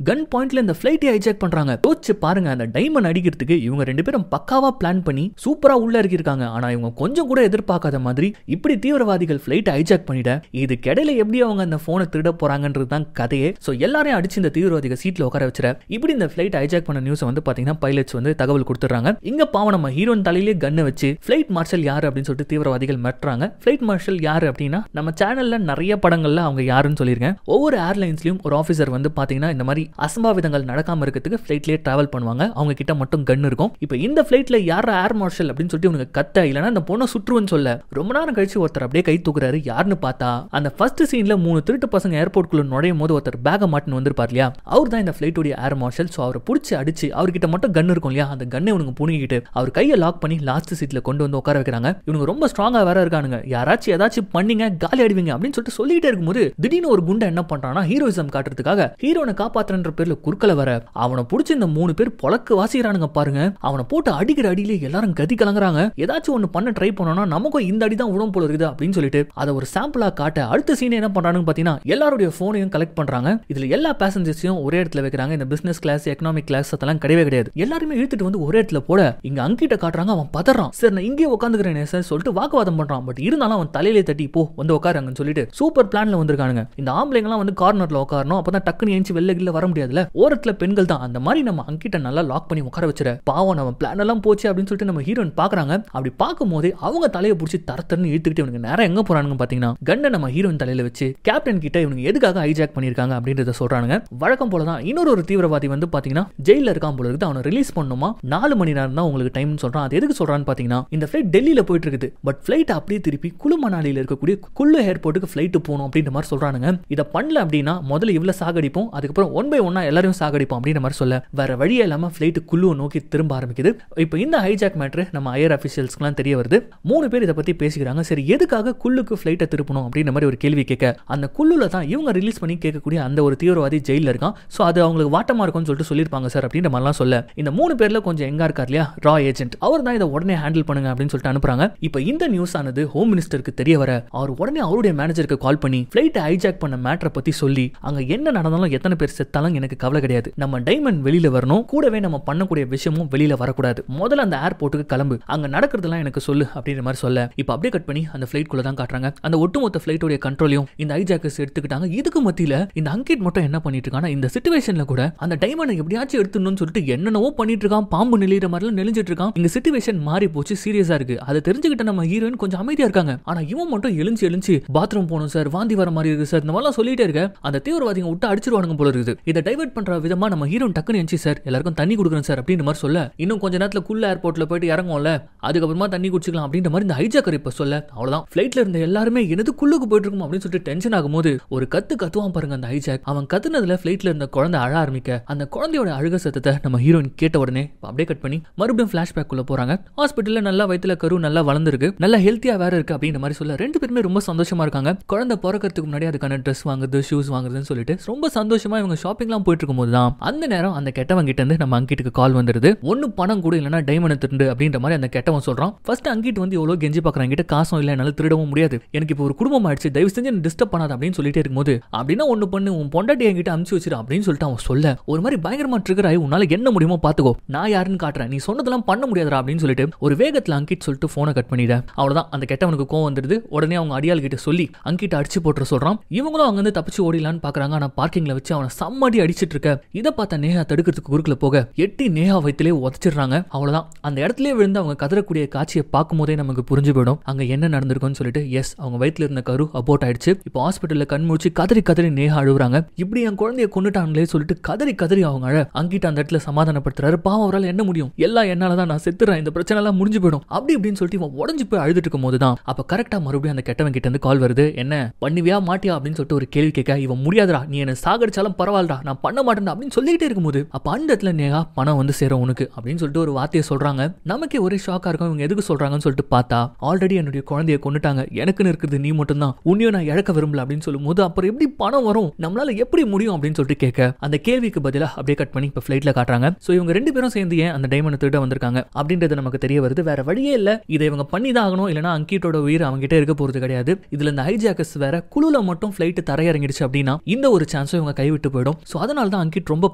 கன் பாயிண்ட்ல இந்த ஃபிளைட்டை ஹைஜாக் பண்றாங்க. யோசிச்சு பாருங்க, அந்த டைமண்ட் அடிக்கிறதுக்கு இவங்க 2 பேரும் பக்காவா பிளான் பண்ணி சூப்பரா உள்ள இருக்காங்க. ஆனா இவங்க கொஞ்சம் கூட எதிர்பார்க்காத மாதிரி இப்படி தீவிரவாதிகள் ஃபிளைட்டை ஹைஜாக் பண்ணிட இது கிடையில எப்படி அவங்க அந்த போனை திருட போறாங்கன்றது தான் கதையே. சோ எல்லாரையும் அடிச்சு இந்த தீவிரவாதிகள் சீட்ல உட்கார வச்சிர இப்படி இந்த ஃபிளைட் ஹைஜாக் பண்ண நியூஸ் வந்து பாத்தீங்கன்னா பைலட்ஸ் வந்து தகவல் கொடுத்துறாங்க. இங்க பாவம் நம்ம ஹீரோயின் தலையிலே கன்னை வச்சு ஃபிளைட் மார்ஷல் யாரு அப்படின்னு சொல்லிட்டு தீவிரவாதிகள் மிரட்டுறாங்க. ஃபிளைட் மார்ஷல் யாரு அப்படின்னா நம்ம சேனல்ல நிறைய படங்கள்ல அவங்க யாருன்னு சொல்லியிருக்கேன். ஒவ்வொரு ஏர்லைன்ஸ்லயும் ஒரு ஆபீசர் வந்து பாத்தீங்கன்னா இந்த மாதிரி அசம்பாவிதங்கள் நடக்காம இருக்கிறதுக்கு ஃபிளைட்லயே டிராவல் பண்ணுவாங்க. அவங்க கிட்ட மட்டும் கன் இருக்கும். இப்போ இந்த ஃபிளைட்ல யார் ஏர் மார்ஷல் அப்படின்னு சொல்லிட்டு இவங்க கத்த இல்லனா அந்த பொண்ணை சுற்றுவன்னு சொல்ல ரொம்ப நேரம் கழிச்சு ஒருத்தர் அப்படியே கை தூக்குறாரு. யாருன்னு பார்த்தா அந்த ஃபர்ஸ்ட் சீன்ல 3 திருட்டு பசங்க ஏர்போர்ட் குள்ள நுழையும் போது ஒருத்தர் பேக மாட்டின்னு வந்திருப்பார் இல்லையா, அவர் தான் இந்த ஃபிளைட்டோட ஏர் மார்ஷல். சோ அவரை பிடிச்சி அடிச்சு அவர்கிட்ட மட்டும் கன் இருக்கும் இல்லையா, அந்த கன்னை இவனுக்கு புனிக்கிட்டு அவர் கையை லாக் பண்ணி லாஸ்ட் சீட்ல கொண்டு வந்து உட்கார வைக்கிறாங்க. இவங்க ரொம்ப ஸ்ட்ராங்கா வேற இருக்கானுங்க. யாராச்சும் ஏதாச்சும் பண்ணீங்க காலி அடிவீங்க அப்படின்னு சொல்லிட்டு சொல்லிட்டே இருக்கும்போது திடீர்னு ஒரு குண்டை என்ன பண்றானா ஹீரோயிசம் காட்டுறதுக்காக ஹீரோனை காப்பாத்துறன்ற பேர்ல குறுக்கல வர அவனை பிடிச்சி இந்த 3 பேர் பொளக்கு வாசிக்கிறானுங்க பாருங்க. அவனை போட்டு அடிக்கிற அடியிலே எல்லாரும் கதி கலங்குறாங்க. ஏதாச்சும் ஒன்னு பண்ண ட்ரை பண்ணோம்னா நமக்கும் இந்த அடி தான் உடம்பு போல இருக்குது அப்படின்னு சொல்லிட்டு அதை ஒரு சாம்பிளா காட்ட அடுத்த சீன் என்ன பண்றாங்கன்னு பாத்தீங்கன்னா எல்லாருடைய போனையும் கலெக்ட் பண்றாங்க. இதுல எல்லா பேசஞ்சர்ஸையும் ஒரே இடத்துல வைக்கிறாங்க. இந்த பிசினஸ் கிளாஸ் எக்கனாமிக் கிளாஸ் அதெல்லாம் கிடையவே கிடையாது. எல்லாருமே இழுத்துட்டு வந்து ஒரே இடத்துல போட இங்க அங்கிட்ட காட்டுறாங்க. அவன் பதறான். சரி நான் இங்கே உட்காந்துக்கிறேன் சார் சொல்லிட்டு வாக்குவாதம் பண்றான். பட் இருந்தாலும் அவன் தலையிலே தட்டி போ வந்து உட்காருங்கன்னு சொல்லிட்டு சூப்பர் பிளான்ல வந்திருக்கானுங்க. இந்த ஆம்பளைங்கலாம் வந்து கார்னர்ல உட்காரணும். அப்பதான் டக்குன்னு ஏஞ்சி வெளில கில்ல வர முடியாதுல. ஓரத்துல பெண்கள் தான். அந்த மாதிரி நம்ம அங்கிட்ட நல்லா லாக் பண்ணி உட்கார வச்சிர பாவம் நம்ம பிளான் எல்லாம் போச்சு அப்படின்னு சொல்லிட்டு நம்ம ஹீரோயின் பாக்குறாங்க. அப்படி பார்க்கும் போதே அவங்க தலையை பிடிச்சி தரத்தரன்னு இழுத்துக்கிட்டு இவனுக்கு நேரம் எங்க போறானுங்க பாத்தீங்கன்னா கன்னை நம்ம ஹீரோயின் தலையில வச்சு கேப்டன் கிட்ட இவனுக்கு எதுக்காக ஹைஜாக் பண்ணிருக்காங்க அப்படின்றத சொல்றானுங்க. வழக்கம் போலதான் இன்னொரு தீவிரவாதி வந்து பாத்தீங்கன்னா ஜெயில இருக்கான் போல இருக்கு. அவனை ரிலீஸ் பண்ணுமா 4 மணி நேரம் தான் உங்களுக்கு டைம் சொல்றான். அது எதுக்கு சொல்றான்னு பாத்தீங்கன்னா இந்த ஃபிளைட் டெல்லியில போயிட்டு இருக்குது. பட் ஃபிளைட் அப்படியே திருப்பி குளு மணாலியில இருக்கக்கூடிய குள்ளு ஏர்போர்ட்டுக்கு ஃபிளைட் போகணும் அப்படின்ற மாதிரி சொல்றானுங்க. இதை பண்ணல அப்படின்னா முதல்ல இவ்வளவு சாகடிப்போம், அதுக்கப்புறம் 1 by 1 எல்லாரும் சாகடிப்போம் அப்படின்ற மாதிரி சொல்ல வேற வழியே இல்லாம ஃபிளைட் குள்ளுவை நோக்கி திரும்ப ஆரம்பிக்குது. இப்போ இந்த ஹைஜாக் மேட்டர் நம்ம ஐஆர் அபிஷியல்ஸ்க்குலாம் தெரிய வருது. 3 பேர் இதை பத்தி பேசிக்கிறாங்க. சரி எதுக்காக குள்ளுக்கு ஃபிளைட்டை திருப்பணும் அப்படின்ற மாதிரி ஒரு கேள்வி கேட்க அந்த குள்ளுல தான் இவங்க ரிலீஸ் பண்ணி கேட்கக்கூடிய அந்த ஒரு தீவிரவாதி ஜெயில இருக்கான். சோ அது அவங்களுக்கு வாட்டமா இருக்கும்னு சொல்லிட்டு சொல்லிருப்பாங்க சார் அப்படின்ற மாதிரிலாம் சொல்ல இந்த 3 பேர்ல கொஞ்சம் எங்கா இருக்கார் இல்லையா ரா ஏஜென்ட், அவர் தான் இதை உடனே ஹேண்டில் பண்ணுங்க அப்படின்னு சொல்லிட்டு அனுப்புறாங்க. இப்போ இந்த நியூஸ் ஆனது ஹோம் மினிஸ்டருக்கு தெரிய வர அவர் உடனே அவருடைய மேனேஜருக்கு கால் பண்ணி ஃபிளைட்டை ஹைஜாக் பண்ண மேட்டரை பத்தி சொல்லி அங்க என்ன நடந்தாலும் எத்தனை பேர் செத்தாலும் எனக்கு கவலை கிடையாது. நம்ம டைமண்ட் வெளியில வரணும், கூடவே நம்ம பண்ணக்கூடிய விஷயமும் வெளியில வரக்கூடாது. முதல்ல அந்த ஏர்போர்ட்டுக்கு கிளம்பு, அங்க நடக்கிறதெல்லாம் எனக்கு சொல்லு அப்படின்ற மாதிரி சொல்ல இப்போ அப்படியே கட் பண்ணி அந்த ஃபிளைட் குள்ள தான் காட்டுறாங்க. அந்த ஒட்டுமொத்த ஃபிளைட்டோட கண்ட்ரோலையும் இந்த ஹைஜாக்கர்ஸ் எடுத்துக்கிட்டாங்க. இதுக்கு மத்தியில இந்த அங்கிட் மட்டும் என்ன பண்ணிட்டு இருக்கானா இந்த சிச்சுவேஷன்ல கூட அந்த டைமண்டை எப்படியாச்சும் எடுத்துடணும்னு சொல்லிட்டு என்னென்னவோ பண்ணிட்டு இருக்கான். பாம்பு நெளிற மாதிரிலாம் நெளிஞ்சிட்டு இருக்கான். இங்க சிச்சுவேஷன் மாறி போச்சு, சீரியஸா இருக்கு. அதை தெரிஞ்சுக்கிட்ட நம்ம ஹீரோயின் கொஞ்சம் அமைதியா இருக்காங்க. ஆனா இவன் மட்டும் எழுந்து பாத்ரூம் போகணும் சார், வாந்தி வர மாதிரி இருக்கு சார், இந்த மாதிரிலாம் சொல்லிட்டே இருக்க அந்த தீவிரவாதிங்க விட்டு அடிச்சிருவானுங்க போல இருக்குது. இதை டைவர்ட் பண்ற விதமா நம்ம ஹீரோயின் டக்குன்னு எஞ்சி சார் எல்லாருக்கும் தண்ணி கொடுக்குறேன் சார் அப்படின்ற மாதிரி சொல்ல இன்னும் கொஞ்ச நேரத்துல குள்ள ஏர்போர்ட்ல போயிட்டு இறங்கும்ல அதுக்கப்புறமா தண்ணி குடிச்சிக்கலாம் அப்படின்ற மாதிரி இந்த ஹைஜாக்கர் இப்ப சொல்ல அவ்வளவுதான் ஃபிளைட்ல இருந்த எல்லாருமே எனது குள்ளுக்கு போயிட்டு இருக்கும் அப்படின்னு சொல்லிட்டு டென்ஷன் ஆகும்போது ஒரு கத்துவான் பாருங்க அந்த ஹைஜாக். அவன் கத்துனதுல ஃபிளைட்ல இருந்த குழந்தை அழ ஆரம்பிக்க அந்த குழந்தையோட அழுக சத்தத்தை நம்ம ஹீரோயின் கேட்ட உடனே அப்படியே கட் பண்ணி மறுபடியும் பிளாஷ்பேக் குள்ள போறாங்க. ஹாஸ்பிட்டல்ல நல்லா வயித்துல கரு நல்லா வளர்ந்துருக்கு, நல்லா ஹெல்த்தியா வேற இருக்கு அப்படின்ற மாதிரி சொல்ல 2 பேருமே ரொம்ப சந்தோஷமா இருக்காங்க. குழந்தை பிறக்கிறதுக்கு முன்னாடி அதுக்கான ட்ரெஸ் வாங்குறது ஷூஸ் வாங்குறதுன்னு சொல்லிட்டு ரொம்ப சந்தோஷமா இவங்க ஷாப்பிங்லாம் போயிட்டு இருக்கும் போதுதான் அந்த நேரம் அந்த கெட்டவன் கிட்ட இருந்து நம்ம அங்கிட்டுக்கு கால் வந்துருது. ஒன்னு பணம் கூட இல்லைன்னா டைமண்ட் திருடு அப்படின்ற மாதிரி அந்த கெட்டவன் சொல்றான். ஃபர்ஸ்ட் அங்கிட்டு வந்து எவ்வளவு கெஞ்சி பாக்குறாங்க, கிட்ட காசும் இல்ல, என்னால திருடவும் முடியாது, எனக்கு இப்போ ஒரு குடும்பம் ஆயிடுச்சு, தயவு செஞ்சு டிஸ்டர்ப் பண்ணாத அப்படின்னு சொல்லிட்டே இருக்கும்போது அப்படின்னா ஒன்னு பண்ணு உன் பொண்டாட்டி என்கிட்ட அனுப்பிச்சு வச்சிரு அப்படின்னு சொல்லிட்டு அவன் சொல்ல ஒரு மாதிரி பயங்கரமா ட்ரிகர் ஆகி உன்னால என்ன முடியுமோ பாத்துக்கோ, நான் யாருன்னு காட்டுறேன், நீ சொன்னதெல்லாம் பண்ண முடியாதா அப்படின்னு சொல்லிட்டு ஒரு வேகத்துல அங்கிட் சொல்லிட்டு போனை கட் பண்ணிட. அவ்வளவுதான் அந்த கெட்டவனுக்கு கோவம் வந்துடுது. உடனே அவங்க அடியாள் கிட்ட சொல்லி அங்கிட்ட அடிச்சு போட்டு சொல்றான். இவங்களும் அங்க இருந்து தப்பிச்சு ஓடிலான்னு பாக்குறாங்க. ஆனா பார்க்கிங்ல வச்சு அவனை சம்மடி அடிச்சிட்டு இருக்க. இதை பார்த்த நேஹா தடுக்கிறதுக்கு குறுக்குல போக எட்டி நேஹா வயித்திலே உதச்சிடுறாங்க. அவ்வளவுதான் அந்த இடத்துல விழுந்து அவங்க கதறக்கூடிய காட்சியை பார்க்கும் போதே நமக்கு புரிஞ்சு போயிடும் அங்க என்ன நடந்திருக்குன்னு சொல்லிட்டு. எஸ் அவங்க வயித்துல இருந்த கரு அபோர்ட் ஆயிடுச்சு. இப்போ ஹாஸ்பிட்டல்ல கண் மூச்சு கதறி நேஹா அழுகுறாங்க. இப்படி என் குழந்தைய கொண்டுட்டாங்களே சொல்லிட்டு கதறி அவங்க அழ அங்கிட்ட அந்த இடத்துல சமாதானப்படுத்துறாரு. பாவம் அவரால் என்ன முடியும், எல்லாம் என்னாலதான், நான் செத்துறேன், இந்த பிரச்சனை எல்லாம் முடிஞ்சு போயிடும் அப்படி இப்படின்னு சொல்லிட்டு இவன் உடஞ்சு போய் அழுதுட்டு இருக்கும் போதுதான் அப்ப கரெக்டா மறுபடியும் அந்த கெட்டவன் கிட்ட இருந்து கால் வருது. என்ன பண்ணுவியா மாட்டியா அப்படின்னு சொல்லிட்டு ஒரு கேள்வி கேட்க இவன் முடியாதுடா, நீ என்ன சாகடிச்சாலும் பரவாயில்லடா, நான் பண்ண மாட்டேன் அப்படின்னு சொல்லிட்டே இருக்கும்போது அப்ப அந்த இடத்துல நேஹா பணம் வந்து சேரும் உனக்கு அப்படின்னு சொல்லிட்டு ஒரு வார்த்தையை சொல்றாங்க. நமக்கே ஒரே ஷாக்கா இருக்கும் இவங்க எதுக்கு சொல்றாங்கன்னு சொல்லிட்டு பார்த்தா ஆல்ரெடி என்னுடைய குழந்தைய கொண்டுட்டாங்க, எனக்குன்னு இருக்குது நீ மட்டும் தான், உன்னையும் நான் இழக்க விரும்பல அப்படின்னு சொல்லும் போது அப்புறம் எப்படி பணம் வரும், நம்மளால எப்படி முடியும் அப்படின்னு சொல்லிட்டு கேட்க அந்த கேள்விக்கு பதிலா அப்படியே கட் பண்ணி இப்ப ஃபிளைட்ல காட்டுறாங்க. சோ இவங்க 2 பேரும் சேர்ந்து ஏன் அந்த டைமண்ட் திருட வந்திருக்காங்க அப்படின்றது நமக்கு தெரிய வருது. வேற வழியே இல்ல, இதை இவங்க பண்ணி தான் ஆகணும், இல்லைனா அங்கிட்டோட உயிர் அவங்க கிட்ட இருக்க போறது கிடையாது. இதுல இந்த ஹைஜாக்கர்ஸ் வேற குழுல மட்டும் ஃபிளைட் தரையிறங்கிடுச்சு அப்படின்னா இந்த ஒரு சான்ஸும் இவங்க கைவிட்டு போயிடும். சோ அதனால தான் அங்கிட் ரொம்ப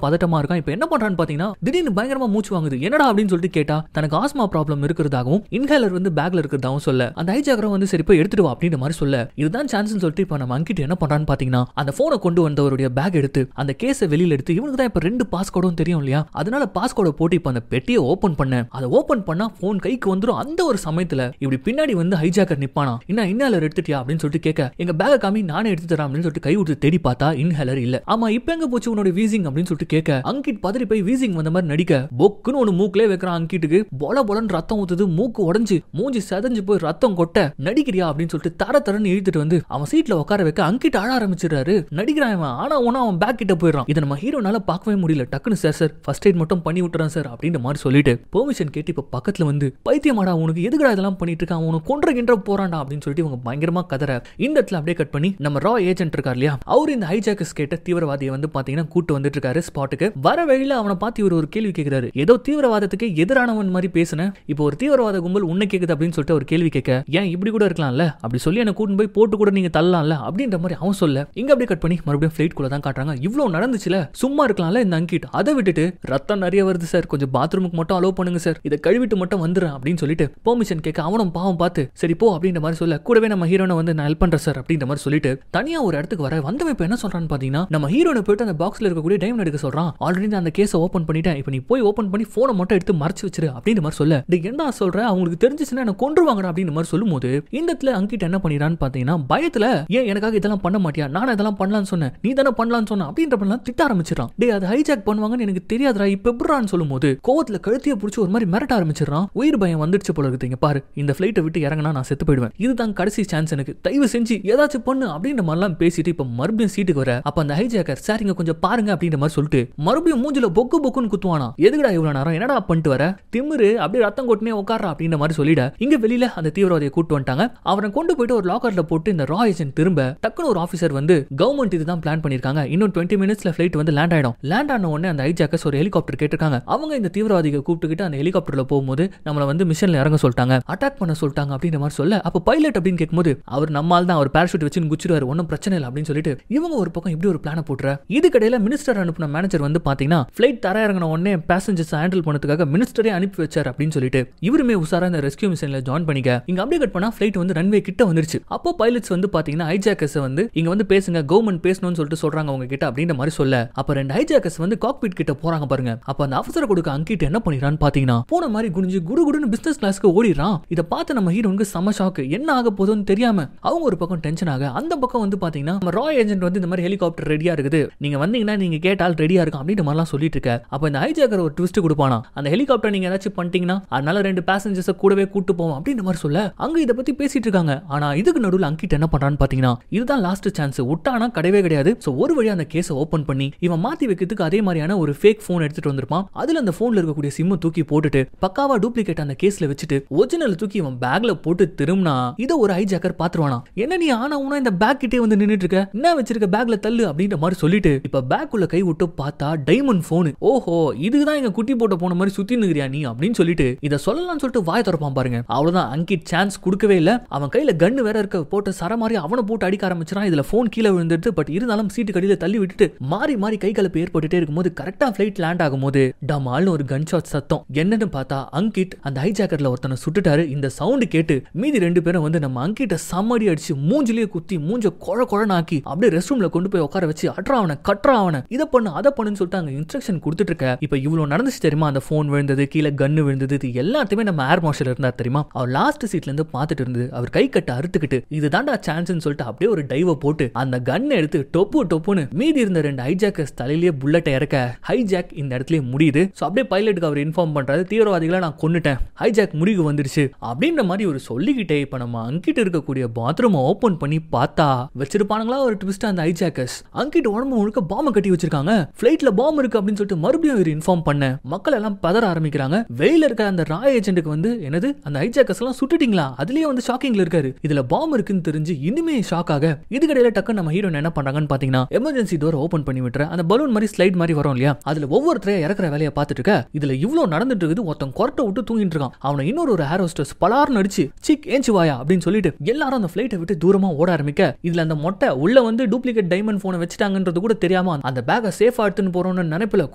பதட்டமா இருக்கான். இப்போ என்ன பண்றான்னு பாத்தீங்கன்னா திடீர்னு பயங்கரமா மூச்சு வாங்குது. என்னடா அப்படின்னு சொல்லிட்டு கேட்டா தனக்கு ஆஸ்மா ப்ராப்ளம் இருக்கிறதாகவும் இன்ஹேலர் வந்து பேக்ல இருக்கிறதாகவும் சொல்ல அந்த ஹைஜாக்கரும் வந்து சரி போய் எடுத்துட்டு வா அப்படின்ற மாதிரி சொல்ல இதுதான் சான்ஸ்னு சொல்லிட்டு இப்போ நம்ம அங்கிட் என்ன பண்றான்னு பாத்தீங்கன்னா அந்த போனை கொண்டு வந்தவருடைய பேக் எடுத்து அந்த கேஸை வெளியில எடுத்து இவனுக்கு தான் இப்ப 2 பாஸ்கோடும் தெரியும் இல்லையா, அதனால பாஸ்கோட போட்டு இப்ப அந்த பெட்டியை ஓபன் பண்ண அதை ஓபன் பண்ணா போன் கைக்கு வந்துரும். அந்த ஒரு சமயத்துல இப்படி பின்னாடி வந்து ஹைஜாக்கர் நிப்பானா, என்ன இன்ஹேலர் எடுத்துட்டியா அப்படின்னு சொல்லிட்டு கேட்க எங்க பேக காமி நானே எடுத்து தரேன் அப்படின்னு சொல்லிட்டு கை விட்டு தேடி பார்த்தா இன்ஹேலர் இல்ல. ஆமா இப்ப எங்க போச்சு உன்னோட வீசிங் அப்படின்னு சொல்லிட்டு கேட்க அங்கிட் பதறி போய் வீசிங் வந்த மாதிரி நடிக்க பொக்குன்னு ஒன்னு மூக்கிலே வைக்கிறான். அங்கிட்டுக்கு பொல பொலன்னு ரத்தம் ஊத்துது, மூக்கு உடைஞ்சு மூஞ்சி செதஞ்சு போய் ரத்தம் கொட்ட நடிக்கிறியா அப்படின்னு சொல்லிட்டு தர தரன்னு இழுத்துட்டு வந்து அவன் சீட்ல உட்கார வைக்க அங்கிட் அழ ஆரம்பிச்சிடறாரு. நடிக்கிறான் அவன். ஆனா அவன் பேக் கிட்ட போயிடறான். இதை நம்ம ஹீரோனால பார்க்கவே முடியல. டக்குன்னு சார் ஃபர்ஸ்ட் எய்ட் மட்டும் பண்ணி விட்டுறான் சார் அப்படின்ற மாதிரி சொல்லிட்டு பெர்மிஷன் கேட்டு இப்ப பக்கத்துல வந்து பைத்தியமாடா உனக்கு எதுக்குடா இதெல்லாம் பண்ணிட்டு இருக்கான், உனக்கு கொன்றகின்ற போறான்டா அப்படின்னு சொல்லிட்டு இவங்க பயங்கரமா கதற. இந்த இடத்துல அப்படியே கட் பண்ணி நம்ம ரா ஏஜென்ட் இருக்கார் இல்லையா, அவர் இந்த ஹைஜாக்கர்ஸ் கேட்ட தீவிரவாதியை வந்து பாத்தீங்கன்னா கூட்டு வந்துட்டு இருக்காரு ஸ்பாட்டுக்கு. வர வழியில அவனை பார்த்து இவர் ஒரு கேள்வி கேட்கிறாரு. ஏதோ தீவிரவாதத்துக்கு எதிரானவன் மாதிரி பேசுன, இப்போ ஒரு தீவிரவாத கும்பல் உன்னை கேக்குது அப்படின்னு சொல்லிட்டு ஒரு கேள்வி கேட்க ஏன் இப்படி கூட இருக்கலாம்ல, அப்படி சொல்லி என்ன கூட்டு போய் போட்டு கூட நீங்க தள்ளலாம்ல அப்படின்ற மாதிரி அவன் சொல்ல இங்க அப்படியே கட் பண்ணி மறுபடியும் ஃபிளைட் குள்ள தான் காட்டுறாங்க. இவ்வளவு நடந்துச்சுல சும்மா இருக்கலாம்ல இந்த அங்கிட், அதை விட்டுட்டு ரத்தம் நிறைய வருது சார், கொஞ்சம் பாத்ரூமுக்கு மட்டும் அலோவ் பண்ணுங்க சார், இதை கழுவிட்டு மட்டும் வந்துடுறேன் அப்படின்னு சொல்லிட்டு பெர்மிஷன் கேட்க அவனும் பாவம் பார்த்து சரி போ அப்படின்ற மாதிரி சொல்ல கூடவே நம்ம ஹீரோனை வந்து நான் ஹெல்ப் பண்றேன் சார் அப்படின்ற மாதிரி சொல்லிட்டு தனியா ஒரு இடத்துக்கு வர வந்தவன் இப்ப என்ன சொல்றான்னு பாத்தீங்கன்னா நம்ம ஹீரோனை போயிட்டு அந்த பாக்ஸ்ல இருக்கக்கூடிய டைமண்ட் எடுக்க சொல்றான். ஆல்ரெடி அந்த கேஸை ஓபன் பண்ணிட்டேன், இப்போ நீ போய் ஓபன் பண்ணி போனை மட்டும் எடுத்து மறைச்சு வச்சிரு அப்படின்ற மாதிரி சொல்ல என்ன சொல்ற அவங்களுக்கு தெரிஞ்சிச்சுன்னா என்ன கொன்றுவாங்கடா அப்படின்ற மாதிரி சொல்லும்போது இந்த இடத்துல அங்கிட் என்ன பண்ணிடான்னு பாத்தீங்கன்னா பயத்துல ஏன் எனக்காக இதெல்லாம் பண்ண மாட்டியா, நான் இதெல்லாம் பண்ணலாம்னு சொன்னேன், நீ தானே பண்ணலாம்னு சொன்ன அப்படின்ற மாதிரிலாம் திட்ட ஆரம்பிச்சிடறான். டே அது ஹைஜாக் பண்ணுவாங்கன்னு எனக்கு தெரியாதுடா இப்ப எப்படின்னு சொல்லும்போது கோவத்துல கழுத்திய பிடிச்சி ஒரு மாதிரி மிரட்ட ஆரம்பிச்சிடறான். உயிர் பயம் வந்துடுச்சு போல இருக்குங்க பாரு, இந்த ஃபிளைட்டை விட்டு இறங்கினா நான் செத்து போயிடுவேன், இதுதான் கடைசி சான்ஸ் எனக்கு, தயவு செஞ்சு ஏதாச்சும் பண்ணு அப்படின்ற மாதிரிலாம் பேசிட்டு இப்ப மறுபடியும் சீட்டுக்கு வர அப்ப அந்த ஹைஜாக்கர் சார் இங்க கொஞ்சம் பாருங்க அப்படின்ற மாதிரி சொல்லிட்டு மறுபடியும் மூஞ்சில பொக்கு பொக்குன்னு குத்துவானா. எதுக்குடா இவ்வளவு நேரம் என்னடா பண்ணிட்டு வர, திமிரு அப்படியே ரத்தம் கொட்டினே உட்கார்றா அப்படின்ற மாதிரி சொல்லிட இங்க வெளியில அந்த தீவிரவாதியை கூட்டு வந்துட்டாங்க. அவனை கொண்டு போயிட்டு ஒரு லாக்கர்ல போட்டு இந்த ரா ஏஜென்ட் திரும்ப டக்குனு ஒரு ஆபீசர் வந்து கவர்மெண்ட் இதுதான் பிளான் பண்ணிருக்காங்க, இன்னும் 20 மினிட்ஸ்ல ஃபிளைட் வந்து லேண்ட் ஆயிடும், லேண்ட் ஆன உடனே அந்த ஹைஜாக்கர்ஸ் ஒரு ஹெலிகாப்டர் கேட்டிருக்காங்க. அவங்க இந்த தீவிரவாதிகளை கூப்பிட்டுக்கிட்டு அந்த ஹெலிகாப்டர்ல போகும்போது நம்மள வந்து மிஷன்ல இறங்க சொல்லிட்டாங்க, அட்டாக் பண்ண சொல்லிட்டாங்க அப்படின்ற மாதிரி சொல்ல அப்ப பைலட் அப்படின்னு கேட்கும்போது அவர் நம்மால் தான் அவர் பேராஷூட் வச்சு குச்சிடுவாரு ஒன்னும் பிரச்சனை இல்லை அப்படின்னு சொல்லிட்டு இவங்க ஒரு பக்கம் இப்படி ஒரு பிளான போட்டுற. இதுக்கடையில மினிஸ்டர் அனுப்பின மேனேஜர் வந்து பாத்தீங்கன்னா ஃபிளைட் தர இறங்கின உடனே பேசஞ்சர்ஸ் ஹேண்டில் பண்ணதுக்காக மினிஸ்டரே அனுப்பி வச்சார் அப்படின்னு சொல்லிட்டு இவருமே உசாரா இந்த ரெஸ்கியூ மிஷன்ல ஜாயின் பண்ணிக்க இங்க அப்படியே கட் பண்ணா ஃபிளைட் வந்து ரன்வே கிட்ட வந்துருச்சு. அப்போ பைலட்ஸ் வந்து பாத்தீங்கன்னா ஹைஜாக்கர்ஸ் வந்து இங்க வந்து பேசுங்க கவர்மெண்ட் பேசணும்னு சொல்லிட்டு சொல்றாங்க அவங்க கிட்ட அப்படின்ற மாதிரி சொல்ல அப்ப ரெண்டு ஹைஜாக்கர்ஸ் வந்து காக்பிட் கிட்ட போறாங்க பாருங்க. அப்ப அந்த அவசர கொடுக்க அங்கிட் என்ன பண்ணிடுறான்னு பாத்தீங்கன்னா போன மாதிரி குனிஞ்சு குடுகுடுன்னு பிசினஸ் கிளாஸ்க்கு ஓடிறான். இதை பார்த்து நம்ம ஹீரோனுக்கு செம ஷாக்கு, என்ன ஆக போதுன்னு தெரியாம அவங்க ஒரு பக்கம் டென்ஷன் ஆக அந்த பக்கம் வந்து பாத்தீங்கன்னா நம்ம ரா ஏஜென்ட் வந்து இந்த மாதிரி ஹெலிகாப்டர் ரெடியா இருக்குது, நீங்க வந்தீங்கன்னா நீங்க கேட்டால் ரெடியா இருக்கும் அப்படின்ற மாதிரிலாம் சொல்லிட்டு இருக்க. அப்ப இந்த ஹைஜாக்கர் ஒரு ட்விஸ்ட் கொடுப்பானா, அந்த ஹெலிகாப்டர் நீங்க ஏதாச்சும் பண்ணிட்டீங்கன்னா அதனால 2 பேசஞ்சர்ஸ் கூடவே கூட்டு போவோம் அப்படின்ற மாதிரி சொல்ல அங்க இதை பத்தி பேசிட்டு இருக்காங்க. ஆனா இதுக்கு நடுவில் அங்கிட் என்ன பண்றான்னு பாத்தீங்கன்னா இதுதான் லாஸ்ட் சான்ஸ், விட்டானா கிடையவே கிடையாது. சோ ஒரு வழியா அந்த கேஸை ஓபன் பண்ணி இவன் மாத்தி வைக்கிறதுக்கு அதே மாதிரியான ஒரு ஃபேக் போன் எடுத்துட்டு வந்திருப்பான். அதுல அந்த போன்ல இருக்கக்கூடிய சிம் தூக்கி போட்டுட்டு பக்காவா டூப்ளிகேட் அந்த கேஸ்ல வச்சுட்டு ஒரிஜினல் தூக்கி இவன் பேக்ல போட்டு திரும்பினா இதை ஒரு ஹைஜாக்கர் பாத்துருவானா. என்ன நீ ஆனா உனா இந்த பேக் கிட்டே வந்து நின்னுட்டு இருக்க, என்ன வச்சிருக்க பேக்ல தள்ளு அப்படின்ற மாதிரி சொல்லிட்டு இப்ப பேக் உள்ள கை விட்டு பார்த்தா டைமண்ட் போன். ஓஹோ இதுதான் எங்க குட்டி போட்ட போன மாதிரி சுத்தி நிக்கிறியா நீ அப்படின்னு சொல்லிட்டு இதை சொல்லலாம்னு சொல்லிட்டு வாய் திறப்பான் பாருங்க. அவ்வளவுதான் அங்கிட் சான்ஸ் கொடுக்கவே இல்ல. அவன் கையில கன்னு வேற இருக்க போட்டு சர மாதிரி அவனை போட்டு அடிக்க ஆரம்பிச்சான். இதுல போன் கீழே விழுந்துட்டு பட் இருந்தாலும் சீட்டு கடியில தள்ளி விட்டுட்டு மாறி மாறி கை கலப்பு ஏற்பட்டுட்டே இருக்கும்போது கரெக்டா ஃபிளைட் லேண்ட் ஆகும்போது டமால்னு ஒரு கன் ஷாட் சத்தம். என்னன்னு பார்த்தா அங்கிட் அந்த ஹைஜாக்கர்ல ஒருத்தனை சுட்டுட்டாரு. இந்த சவுண்ட் கேட்டு மீதி 2 பேரும் வந்து நம்ம அங்கிட்ட சம்மடி அடிச்சு மூஞ்சிலேயே குத்தி மூஞ்ச கொழ கொழனாக்கி அப்படியே ரெஸ்ட் ரூம்ல கொண்டு போய் உட்கார வச்சு அட்ரா அவனை கட்ரா அவனை இதை பண்ணு அதை பண்ணுன்னு சொல்லிட்டு அங்க இன்ஸ்ட்ரக்ஷன் கொடுத்துட்டு இருக்க. இப்ப இவ்வளவு நடந்துச்சு தெரியுமா, அந்த போன் விழுந்தது கீழே கன்னு விழுந்தது இது எல்லாத்தையுமே நம்ம ஏர் மார்ஷல் இருந்தார் தெரியுமா, அவர் லாஸ்ட் சீட்ல இருந்து பார்த்துட்டு இருந்து அவர் கை கட்ட அறுத்துக்கிட்டு இதுதான்டா சான்ஸ்னு சொல்லிட்டு அப்படியே ஒரு டைவ போட்டு அந்த கன்னை எடுத்து டொப்பு டொப்புன்னு மீதி இருந்த 2 ஹைஜாக்கர்ஸ் தலையிலேயே புல்லட்டை இறக்க ஹைஜாக் இந்த இடத்துலயே முடியுது. சோ அப்படியே பைலட்டுக்கு அவர் இன்ஃபார்ம் பண்றாரு தீவிரவாதிகளை நான் கொன்னுட்டேன், ஹைஜாக் முடிவு வந்துருச்சு அப்படின்ற மாதிரி ஒரு சொல்லிக்கிட்டே இப்ப நம்ம அங்கிட்ட இருக்கக்கூடிய பாத்ரூம் ஓபன் பண்ணி பார்த்தா வச்சிருப்பானுங்களா ஒரு ட்விஸ்ட். அந்த ஹைஜாக்கர்ஸ் அங்கிட்ட உடம்பு முழுக்க பாம்பை கட்டி வச்சிருக்காங்க, ஃபிளைட்ல பாம்பு இருக்கு அப்படின்னு சொல்லிட்டு மறுபடியும் இவர் இன்ஃபார்ம் பண்ண மக்கள் எல்லாம் பதற ஆரம்பிக்கிறாங்க. வெளியில இருக்க அந்த ரா ஏஜென்ட்டுக்கு வந்து என்னது அந்த ஹைஜாக்கர்ஸ் எல்லாம் சுட்டுட்டீங்களா, அதுலயே வந்து ஷாக்கிங்ல இருக்காரு. இதுல பாம்பு இருக்குன்னு தெரிஞ்சு இனிமே ஷாக் ஆக இதுக்கடையில டக்கு நம்ம ஹீரோன் என்ன பண்றாங்கன்னு பாத்தீங்கன்னா எமர்ஜென்சி டோர் ஓபன் பண்ணி விட்டுற அந்த பலூன் மாதிரி ஸ்லைட் மாதிரி வரும் இல்லையா, அதுல ஒவ்வொருத்தரையும் இறக்குற வேலையை பார்த்துட்டு இருக்க. இதுல இவ்வளவு நடந்துட்டு இருக்குது, ஒருத்தன் கொரட்டை விட்டு தூங்கிட்டு இருக்கான். அவனை இன்னொரு ஏர் ஹோஸ்டஸ் ஹைஜாக்கர்ஸ் பலார்னு அடிச்சு சிக் ஏஞ்சி வாயா அப்படின்னு சொல்லிட்டு எல்லாரும் அந்த ஃபிளைட்டை விட்டு தூரமா ஓட ஆரம்பிக்க இதுல அந்த மொட்டை உள்ள வந்து டூப்ளிகேட் டைமண்ட் போனை வச்சுட்டாங்கன்றது கூட தெரியாம அந்த பேக்கை சேஃபா எடுத்துன்னு போறோம்னு நினைப்புல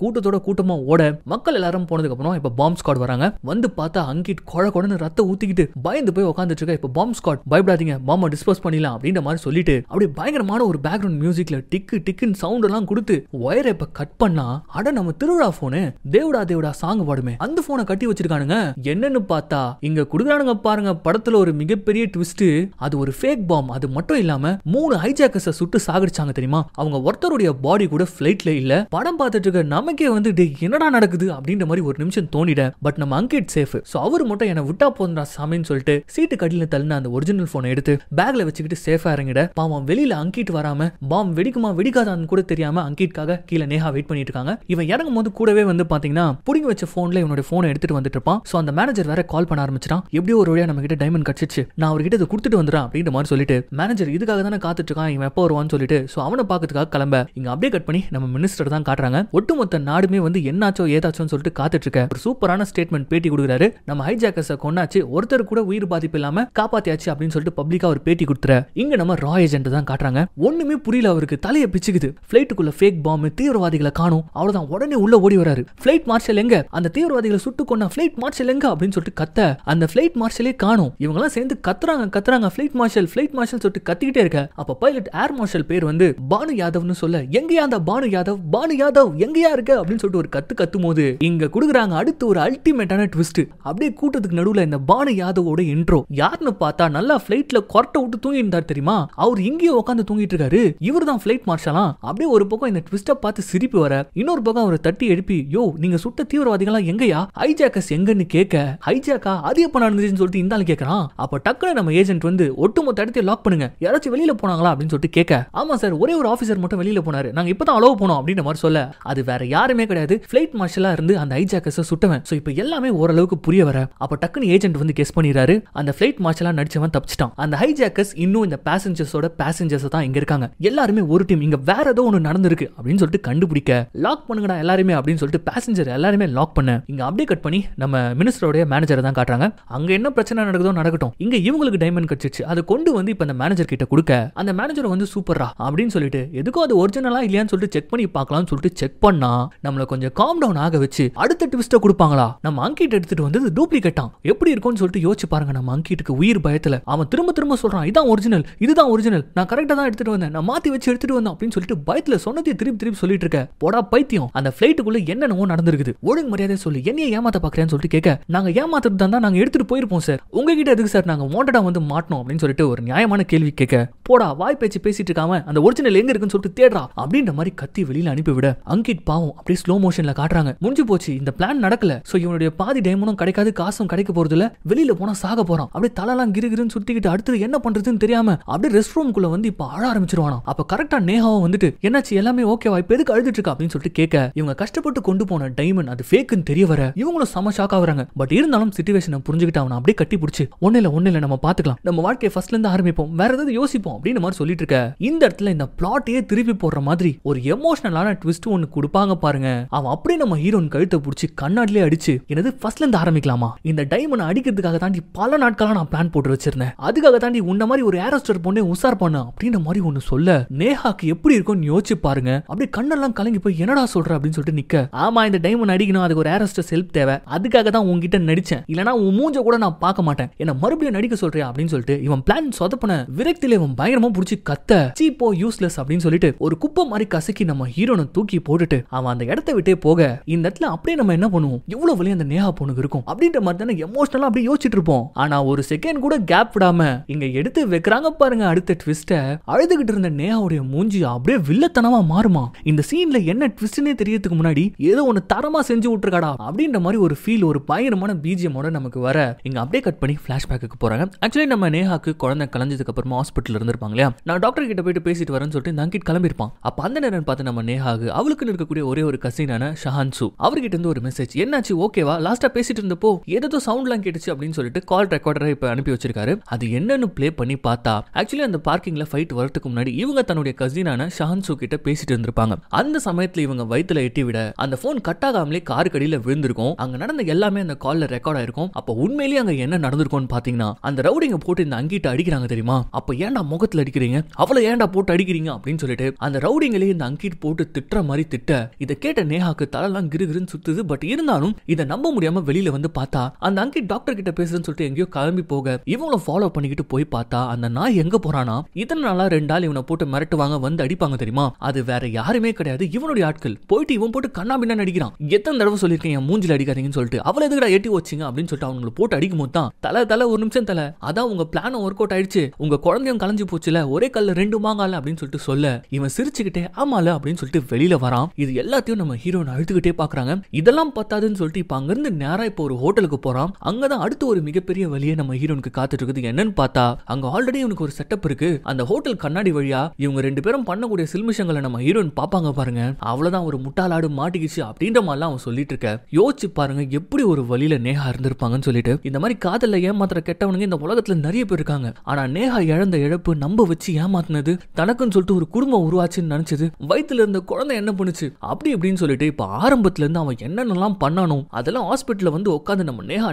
கூட்டத்தோட கூட்டமா ஓட மக்கள் எல்லாரும் போனதுக்கு அப்புறம் இப்ப பாம்ப் ஸ்குவாட் வராங்க. வந்து பார்த்தா அங்கிட் கொழன்னு ரத்த ஊத்திக்கிட்டு பயந்து போய் உட்காந்துட்டு இருக்க. இப்ப பாம்ப் ஸ்குவாட் பயப்படாதீங்க, பாம்பை டிஸ்போஸ் பண்ணிடலாம் அப்படின்ற மாதிரி சொல்லிட்டு அப்படியே பயங்கரமான ஒரு பேக்ரவுண்ட் மியூசிக்ல டிக்கு டிக்குன்னு சவுண்ட் எல்லாம் கொடுத்து ஒயரை இப்ப கட் பண்ணா அட நம்ம திருவிழா போனு தேவடா தேவடா சாங் பாடுமே அந்த போனை கட்டி வச்சிருக்கானுங்க. என்னன்னு பார்த்தா இங்க குடுக்குறானுங்க பாருங்க படத்துல ஒரு மிகப்பெரிய ட்விஸ்ட். அது ஒரு ஃபேக் பாம். அது மட்டும் இல்லாம 3 ஹைஜாக்கர்ஸை சுட்டு சாகடிச்சாங்க தெரியுமா. அவங்க ஒருத்தருடைய பாடி கூட ஃபிளைட்ல இல்ல. படம் பார்த்துட்டு இருக்க நமக்கே வந்து என்னடா நடக்குது அப்படின்ற மாதிரி ஒரு நிமிஷம் தோணிட. பட் நம்ம அங்கிட் சேஃப். சோ அவரு மட்டும் என்ன விட்டா போந்தா சாமின்னு சொல்லிட்டு சீட்டு கடியில தள்ளின அந்த ஒரிஜினல் போனை எடுத்து பேக்ல வச்சுக்கிட்டு சேஃபா இறங்கிட. பாவம் வெளியில அங்கிட் வராம பாம் வெடிக்குமா வெடிக்காதான்னு கூட தெரியாம அங்கிட்காக கீழே நேஹா வெயிட் பண்ணிட்டு இருக்காங்க. இவன் இறங்கும் போது கூடவே வந்து பாத்தீங்கன்னா புடிங்கி வச்ச போன்ல இவனோட போனை எடுத்துட்டு வந்துட்டு இருப்பான். சோ அந்த மேனேஜர் வேற கால் பண்ண ஆரம்பிச்சான். எப்படியோ ஒரு வழியா நம்ம கிட்ட டைமண்ட் கிடைச்சிச்சு, நான் அவர்கிட்ட இதை கொடுத்துட்டு வந்துடுறேன் அப்படின்ற மாதிரி சொல்லிட்டு மேனேஜர் இதுக்காக தானே காத்துட்டு இருக்கான், இவன் எப்போ வருவான்னு சொல்லிட்டு சோ அவனை பாக்கிறதுக்காக கிளம்ப. இங்க அப்படியே கட் பண்ணி நம்ம மினிஸ்டர் தான் காட்டுறாங்க. ஒட்டுமொத்த நாடுமே வந்து என்னாச்சோ ஏதாச்சோன்னு சொல்லிட்டு காத்துட்டு இருக்க. ஒரு சூப்பரான ஸ்டேட்மெண்ட் பேட்டி கொடுக்குறாரு. நம்ம ஹைஜாக்கர்ஸை கொண்டாச்சு, ஒருத்தர் கூட உயிர் பாதிப்பு இல்லாம காப்பாத்தியாச்சு அப்படின்னு சொல்லிட்டு பப்ளிக்கா ஒரு பேட்டி கொடுத்துற. இங்க நம்ம ரா ஏஜென்ட் தான் காட்டுறாங்க. ஒண்ணுமே புரியல அவருக்கு, தலையை பிச்சுக்குது. பிளைட்டுக்குள்ள ஃபேக் பாம்பு, தீவிரவாதிகளை காணும். அவ்வளவுதான், உடனே உள்ள ஓடி வராரு. பிளைட் மார்ஷல் எங்க, அந்த தீவிரவாதிகளை சுட்டு கொண்ட பிளைட் மார்ஷல் எங்க அப்படின்னு சொல்லிட்டு கத்த. அந்த பிளைட் மார்ஷலே காணும். இவங்க எல்லாம் சேர்ந்து கத்துறாங்க பிளைட் மார்ஷல் சொல்லிட்டு கத்திக்கிட்டே இருக்க. அப்ப பைலட் ஏர் மார்ஷல் பேர் வந்து பானு யாதவ்னு சொல்ல, எங்கயா அந்த பானு யாதவ் எங்கயா இருக்க அப்படின்னு சொல்லிட்டு ஒரு கத்தும் போது இங்க குடுக்குறாங்க அடுத்து ஒரு அல்டிமேட்டான ட்விஸ்ட். அப்படியே கூட்டத்துக்கு நடுவுல இந்த பானு யாதவோட இன்ட்ரோ. யாருன்னு பார்த்தா நல்லா பிளைட்ல கொரட்டை விட்டு தூங்கி இருந்தார் தெரியுமா. அவர் இங்கேயே உட்காந்து தூங்கிட்டு இருக்காரு. இவர் தான் பிளைட் மார்ஷலாம். அப்படியே ஒரு பக்கம் இந்த ட்விஸ்ட பார்த்து சிரிப்பு வர, இன்னொரு பக்கம் அவரை தட்டி எழுப்பி யோ நீங்க சுட்ட தீவிரவாதிகள் எங்கயா, ஹைஜாக்கர்ஸ் எங்கன்னு கேட்க, ஹைஜாக்கா அது எப்ப நடந்துச்சுன்னு சொல்லிட்டு இந்த ஆளு கேட்கறான். அப்ப டக்குனு நம்ம ஏஜென்ட் வந்து ஒட்டுமொத்த இடத்தையும் லாக் பண்ணுங்க, யாராச்சும் வெளியில போனாங்களா அப்படின்னு சொல்லிட்டு கேட்க, ஆமா சார் ஒரே ஒரு ஆபீசர் மட்டும் வெளியில போனாரு, நாங்க இப்பதான் அலோவ் போனோம் அப்படின்ற மாதிரி சொல்ல, அது வேற யாருமே கிடையாது, பிளைட் மார்ஷலா இருந்து அந்த ஹைஜாக்கர்ஸை சுட்டவன். சோ இப்போ எல்லாமே ஓரளவுக்கு புரிய வர, அப்ப டக்குனு ஏஜென்ட் வந்து கெஸ் பண்ணிடுறாரு, அந்த பிளைட் மார்ஷலா நடிச்சவன் தப்பிச்சிட்டான். அந்த ஹைஜாக்கர்ஸ் இன்னும் இந்த பேசஞ்சர்ஸ் தான் இங்க இருக்காங்க. எல்லாருமே ஒரு டீம், இங்க வேற ஏதோ ஒன்னு நடந்திருக்கு அப்படின்னு சொல்லிட்டு கண்டுபிடிக்க, லாக் பண்ணுங்கடா எல்லாருமே அப்படின்னு சொல்லிட்டு பேசஞ்சர் எல்லாருமே லாக் பண்ண. இங்க அப்படியே கட் பண்ணி நம்ம மினிஸ்டரோட மேனேஜரை தான் காட்டுறாங்க. அங்க என்ன பிரச்சனை நடக்குதோ நடக்கட்டும், இங்க இவங்களுக்கு டைமண்ட் கிடைச்சிச்சு, அதை கொண்டு வந்து இப்ப அந்த மேனேஜர் கிட்ட கொடுக்க, அந்த மேனேஜர் வந்து சூப்பரா அப்படின்னு சொல்லிட்டு எதுக்கும் அது ஒரிஜினலா இல்லையான்னு சொல்லிட்டு செக் பண்ணி பார்க்கலாம்னு சொல்லிட்டு செக் பண்ணா நம்மள கொஞ்சம் காம் டவுன் ஆக வச்சு அடுத்த ட்விஸ்ட கொடுப்பாங்களா. நம்ம அங்கிட் எடுத்துட்டு வந்து டூப்ளிகேட்டா எப்படி இருக்கும்னு சொல்லிட்டு யோசிச்சு பாருங்க. நம்ம அங்கிட்டுக்கு உயிர் பயத்துல அவன் திரும்ப சொல்றான், இதான் ஒரிஜினல், இதுதான் ஒரிஜினல், நான் கரெக்டா தான் எடுத்துட்டு வந்தேன், நான் மாத்தி வச்சு எடுத்துட்டு வந்தேன் அப்படின்னு சொல்லிட்டு பயத்துல சொன்னதையும் திருப்பி சொல்லிட்டு இருக்க. போடா பைத்தியம், அந்த பிளைட்டுக்குள்ள என்னென்னவோ நடந்திருக்குது, ஒழுங்கு மரியாதை சொல்லி என்னைய ஏமாத்த பாக்குறேன்னு சொல்லிட்டு கேட்க, நாங்க ஏமாத்துறது தான் நாங்க எடுத்துட்டு போயிருப்போம் சார், உங்ககிட்ட எதுக்கு சார் நாங்க வாண்டடா வந்து மாட்டணும் அப்படின்னு சொல்லிட்டு ஒரு நியாயமான கேள்வி கேட்க, போடா வாய் பேச்சு பேசிட்டு இருக்காம அந்த ஒரிஜினல் எங்க இருக்குன்னு சொல்லிட்டு தேடுறா அப்படின்ற மாதிரி கத்தி வெளியில அனுப்பிவிட, அங்கிட் பாவம் அப்படியே ஸ்லோ மோஷன்ல காட்டுறாங்க. முடிஞ்சு போச்சு, இந்த பிளான் நடக்கல. சோ இவனுடைய பாதி டைமண்டும் கிடைக்காது, காசும் கிடைக்க போறது இல்ல, வெளியில போனா சாக போறான். அப்படியே தலலாம் கிருகிருன்னு சுத்திக்கிட்டு அடுத்து என்ன பண்றதுன்னு தெரியாம அப்படியே ரெஸ்ட் ரூம்குள்ள வந்து இப்ப அழ ஆரம்பிச்சிருவானா. அப்ப கரெக்டா நேஹாவும் வந்துட்டு என்னாச்சு எல்லாமே ஓகேவா, இப்ப எதுக்கு அழுதுட்டு இருக்கா அப்படின்னு சொல்லிட்டு கேட்க, இவங்க கஷ்டப்பட்டு கொண்டு போன டைமண்ட் அது ஃபேக்குன்னு தெரிய வர இவங்களும் செம ஷாக் ஆகுறாங்க. பட் இருந்தாலும் சிச்சுவேஷனை புரிஞ்சுக்கிட்டு அவனை அப்படியே கட்டி பிடிச்சி, ஒண்ணு இல்ல நம்ம பாத்துக்கலாம், நம்ம வாழ்க்கையை ஃபர்ஸ்ட்ல இருந்து ஆரம்பிப்போம், வேற ஏதாவது யோசிப்போம் அப்படின்னு மாதிரி சொல்லிட்டு இருக்க. இந்த இடத்துல இந்த பிளாட்டையே திருப்பி போடுற மாதிரி ஒரு எமோஷனலான ட்விஸ்ட் ஒன்னு கொடுப்பாங்க பாருங்க. அவன் அப்படியே நம்ம ஹீரோன் கழுத்தை பிடிச்சி கண்ணாடிலே அடிச்சு, என்னது ஃபர்ஸ்ட்ல இருந்து ஆரம்பிக்கலாமா, இந்த டைமண்ட் அடிக்கிறதுக்காக தாண்டி பல நாட்களா நான் பிளான் போட்டு வச்சிருந்தேன், அதுக்காக தாண்டி உன்ன மாதிரி ஒரு ஏரோஸ்டர் பொண்ணே உசார் பண்ண அப்படின்ற மாதிரி ஒன்னு சொல்ல, நேஹாக்கு எப்படி இருக்கும்னு யோசிச்சு பாருங்க. அப்படியே கண்ணெல்லாம் கலங்கி போய் என்னடா சொல்ற அப்படின்னு சொல்லிட்டு நிக்க, ஆமா இந்த டைமண்ட் அடிக்கணும், அதுக்கு ஒரு ஏரோஸ்டர் ஹெல்ப் தேவை, அதுக்காக தான் உன்கிட்ட நடிச்சேன், இல்லனா உன் மூஞ்ச கூட நான் பார்க்க மாட்டேன், என்ன மறுபடியும் நடிக்க சொல்றியா அப்படின்னு சொல்லிட்டு இவன் பிளான் சொதப்பன விரக்தியில இவன் பயங்கரமா புடிச்சு கத்த, சீப்போ யூஸ்லெஸ் அப்படின்னு சொல்லிட்டு ஒரு குப்பை மாதிரி கசக்கி நம்ம ஹீரோனை தூக்கி போட்டுட்டு அவன் அந்த இடத்தை விட்டே போக, இந்த இடத்துல அப்படியே நம்ம என்ன பண்ணுவோம், எவ்வளவு வலி அந்த நேஹா பொண்ணுக்கு இருக்கும் அப்படின்ற மாதிரி தானே எமோஷனலா அப்படியே யோசிச்சுட்டு இருப்போம். ஆனா ஒரு செகண்ட் கூட கேப் விடாம இங்க எடுத்து வைக்கிறாங்க பாருங்க அடுத்த ட்விஸ்ட. அழுதுகிட்டு இருந்த நேஹாவுடைய மூஞ்சி அப்படியே வில்லத்தனமா மாறுமா. இந்த சீன்ல என்ன ட்விஸ்ட்னே தெரியறதுக்கு முன்னாடி ஏதோ ஒன்னு தரமா செஞ்சு விட்டுருக்காடா அப்படின்ற மாதிரி ஒரு ஃபீல், ஒரு பயங்கரமான பிஜிஎமோட நமக்கு வர, இங்க அப்படியே கட் பண்ணி பிளாஷ்பேக்கு போறாங்க. ஆக்சுவலி நம்ம நேஹாக்கு குழந்தை கலஞ்சதுக்கு அப்புறமா ஹாஸ்பிட்டல் இருந்திருப்பாங்க இல்லையா, நான் டாக்டர் கிட்ட போயிட்டு பேசிட்டு வரேன்னு சொல்லிட்டு இந்த அங்கிட் கிளம்பிருப்பான். அப்ப அந்த நேரம் பார்த்து நம்ம நேஹாக்கு அவளுக்கு இருக்கக்கூடிய ஒரே ஒரு கசினான ஷஹான்சு அவர்கிட்ட இருந்து ஒரு மெசேஜ், என்னாச்சு ஓகேவா, லாஸ்டா பேசிட்டு இருந்தப்போ ஏதோ சவுண்ட்லாம் கேட்டுச்சு அப்படின்னு சொல்லிட்டு கால் ரெக்கார்டரை இப்ப அனுப்பி வச்சிருக்காரு. அது என்னன்னு பிளே பண்ணி பார்த்தா ஆக்சுவலி அந்த பார்க்கிங்ல ஃபைட் வரதுக்கு முன்னாடி இவங்க தன்னுடைய கசினான ஷஹான்சு கிட்ட பேசிட்டு இருந்திருப்பாங்க. அந்த சமயத்துல இவங்க வயித்துல எட்டி விட அந்த போன் கட் ஆகாமலே கார் கடியில விழுந்திருக்கும். அங்க நடந்த எல்லாமே அந்த கால்ல ரெக்கார்ட் ஆயிருக்கும். அப்ப உண்மை உண்மையிலேயே அங்க என்ன நடந்திருக்கும்னு பாத்தீங்கன்னா, அந்த ரவுடிங்க போட்டு இந்த அங்கிட்ட அடிக்கிறாங்க தெரியுமா, அப்ப ஏன்டா முகத்துல அடிக்கிறீங்க, அவளை ஏன்டா போட்டு அடிக்கிறீங்க அப்படின்னு சொல்லிட்டு அந்த ரவுடிங்களே இந்த அங்கிட் போட்டு திட்டுற மாதிரி திட்ட, இதை கேட்ட நேஹாக்கு தலைலாம் கிருகிருன்னு சுத்துது. பட் இருந்தாலும் இதை நம்ப முடியாம வெளியில வந்து பார்த்தா அந்த அங்கிட் டாக்டர் கிட்ட பேசுறேன்னு சொல்லிட்டு எங்கேயோ கிளம்பி போக இவங்கள ஃபாலோ பண்ணிக்கிட்டு போய் பார்த்தா அந்த நாய் எங்க போறானா, இதனால நாளா 2 ஆள் இவனை போட்டு மிரட்டுவாங்க, வந்து அடிப்பாங்க தெரியுமா, அது வேற யாருமே கிடையாது, இவனுடைய ஆட்கள். போயிட்டு இவன் போட்டு கண்ணா பின்னா நடிக்கிறான். எத்தனை தடவை சொல்லிருக்கேன் என் மூஞ்சில அடிக்காதீங்கன்னு சொல்லிட்டு, அவளை எதுக்குடா எட்டி வச்சிங்க அப்படின்னு சொல்லிட்டு அவங்களை போட்டு அடிக்கும் போது தான் தலை ஒரு நிமிஷம் தலை, அதான் உங்க பிளான் ஒர்க் அவுட் ஆயிடுச்சு, உங்க குழந்தையும் கலைஞ்சு போச்சுல, ஒரே கல்ல 2 மாங்கால அப்படின்னு சொல்லிட்டு சொல்ல, இவன் சிரிச்சுக்கிட்டே ஆமால அப்படின்னு சொல்லிட்டு வெளியில வரான். இது எல்லாத்தையும் நம்ம ஹீரோயின் அழுதுகிட்டே பாக்குறாங்க. இதெல்லாம் பத்தாதுன்னு சொல்லிட்டு இப்ப அங்கிருந்து நேரா இப்ப ஒரு ஹோட்டலுக்கு போறான். அங்கதான் அடுத்து ஒரு மிகப்பெரிய வழியே நம்ம ஹீரோனுக்கு காத்துட்டு இருக்குது. என்னன்னு பார்த்தா அங்க ஆல்ரெடி இவனுக்கு ஒரு செட்டப் இருக்கு. அந்த ஹோட்டல் கண்ணாடி வழியா இவங்க 2 பேரும் பண்ணக்கூடிய சில்மிஷங்களை நம்ம ஹீரோயின் பாப்பாங்க பாருங்க. அவ்வளவுதான், ஒரு முட்டாளாடு மாட்டிக்கிச்சு அப்படின்ற மாதிரிலாம் அவன் சொல்லிட்டு இருக்க. யோசிச்சு பாருங்க எப்படி ஒரு வழியில நேஹா இருந்திருப்பாங்கன்னு சொல்லிட்டு. இந்த மாதிரி காதல்ல ஏமாத்துற கெட்டவனுங்க இந்த உலகத்துல நிறைய பேர் இருக்காங்க. ஆனா நேஹா இழந்த இழப்பு நம்ப வச்சு ஏமாத்தினது, தனக்குன்னு சொல்லிட்டு ஒரு குடும்பம் உருவாச்சுன்னு நினைச்சது, வயித்துல இருந்த குழந்தை என்ன பண்ணுச்சு அப்படி இப்படின்னு சொல்லிட்டு இப்ப ஆரம்பத்துல இருந்து அவன் என்னென்னலாம் பண்ணானோ அதெல்லாம் ஹாஸ்பிட்டல்ல வந்து உட்காந்து நம்ம நேஹா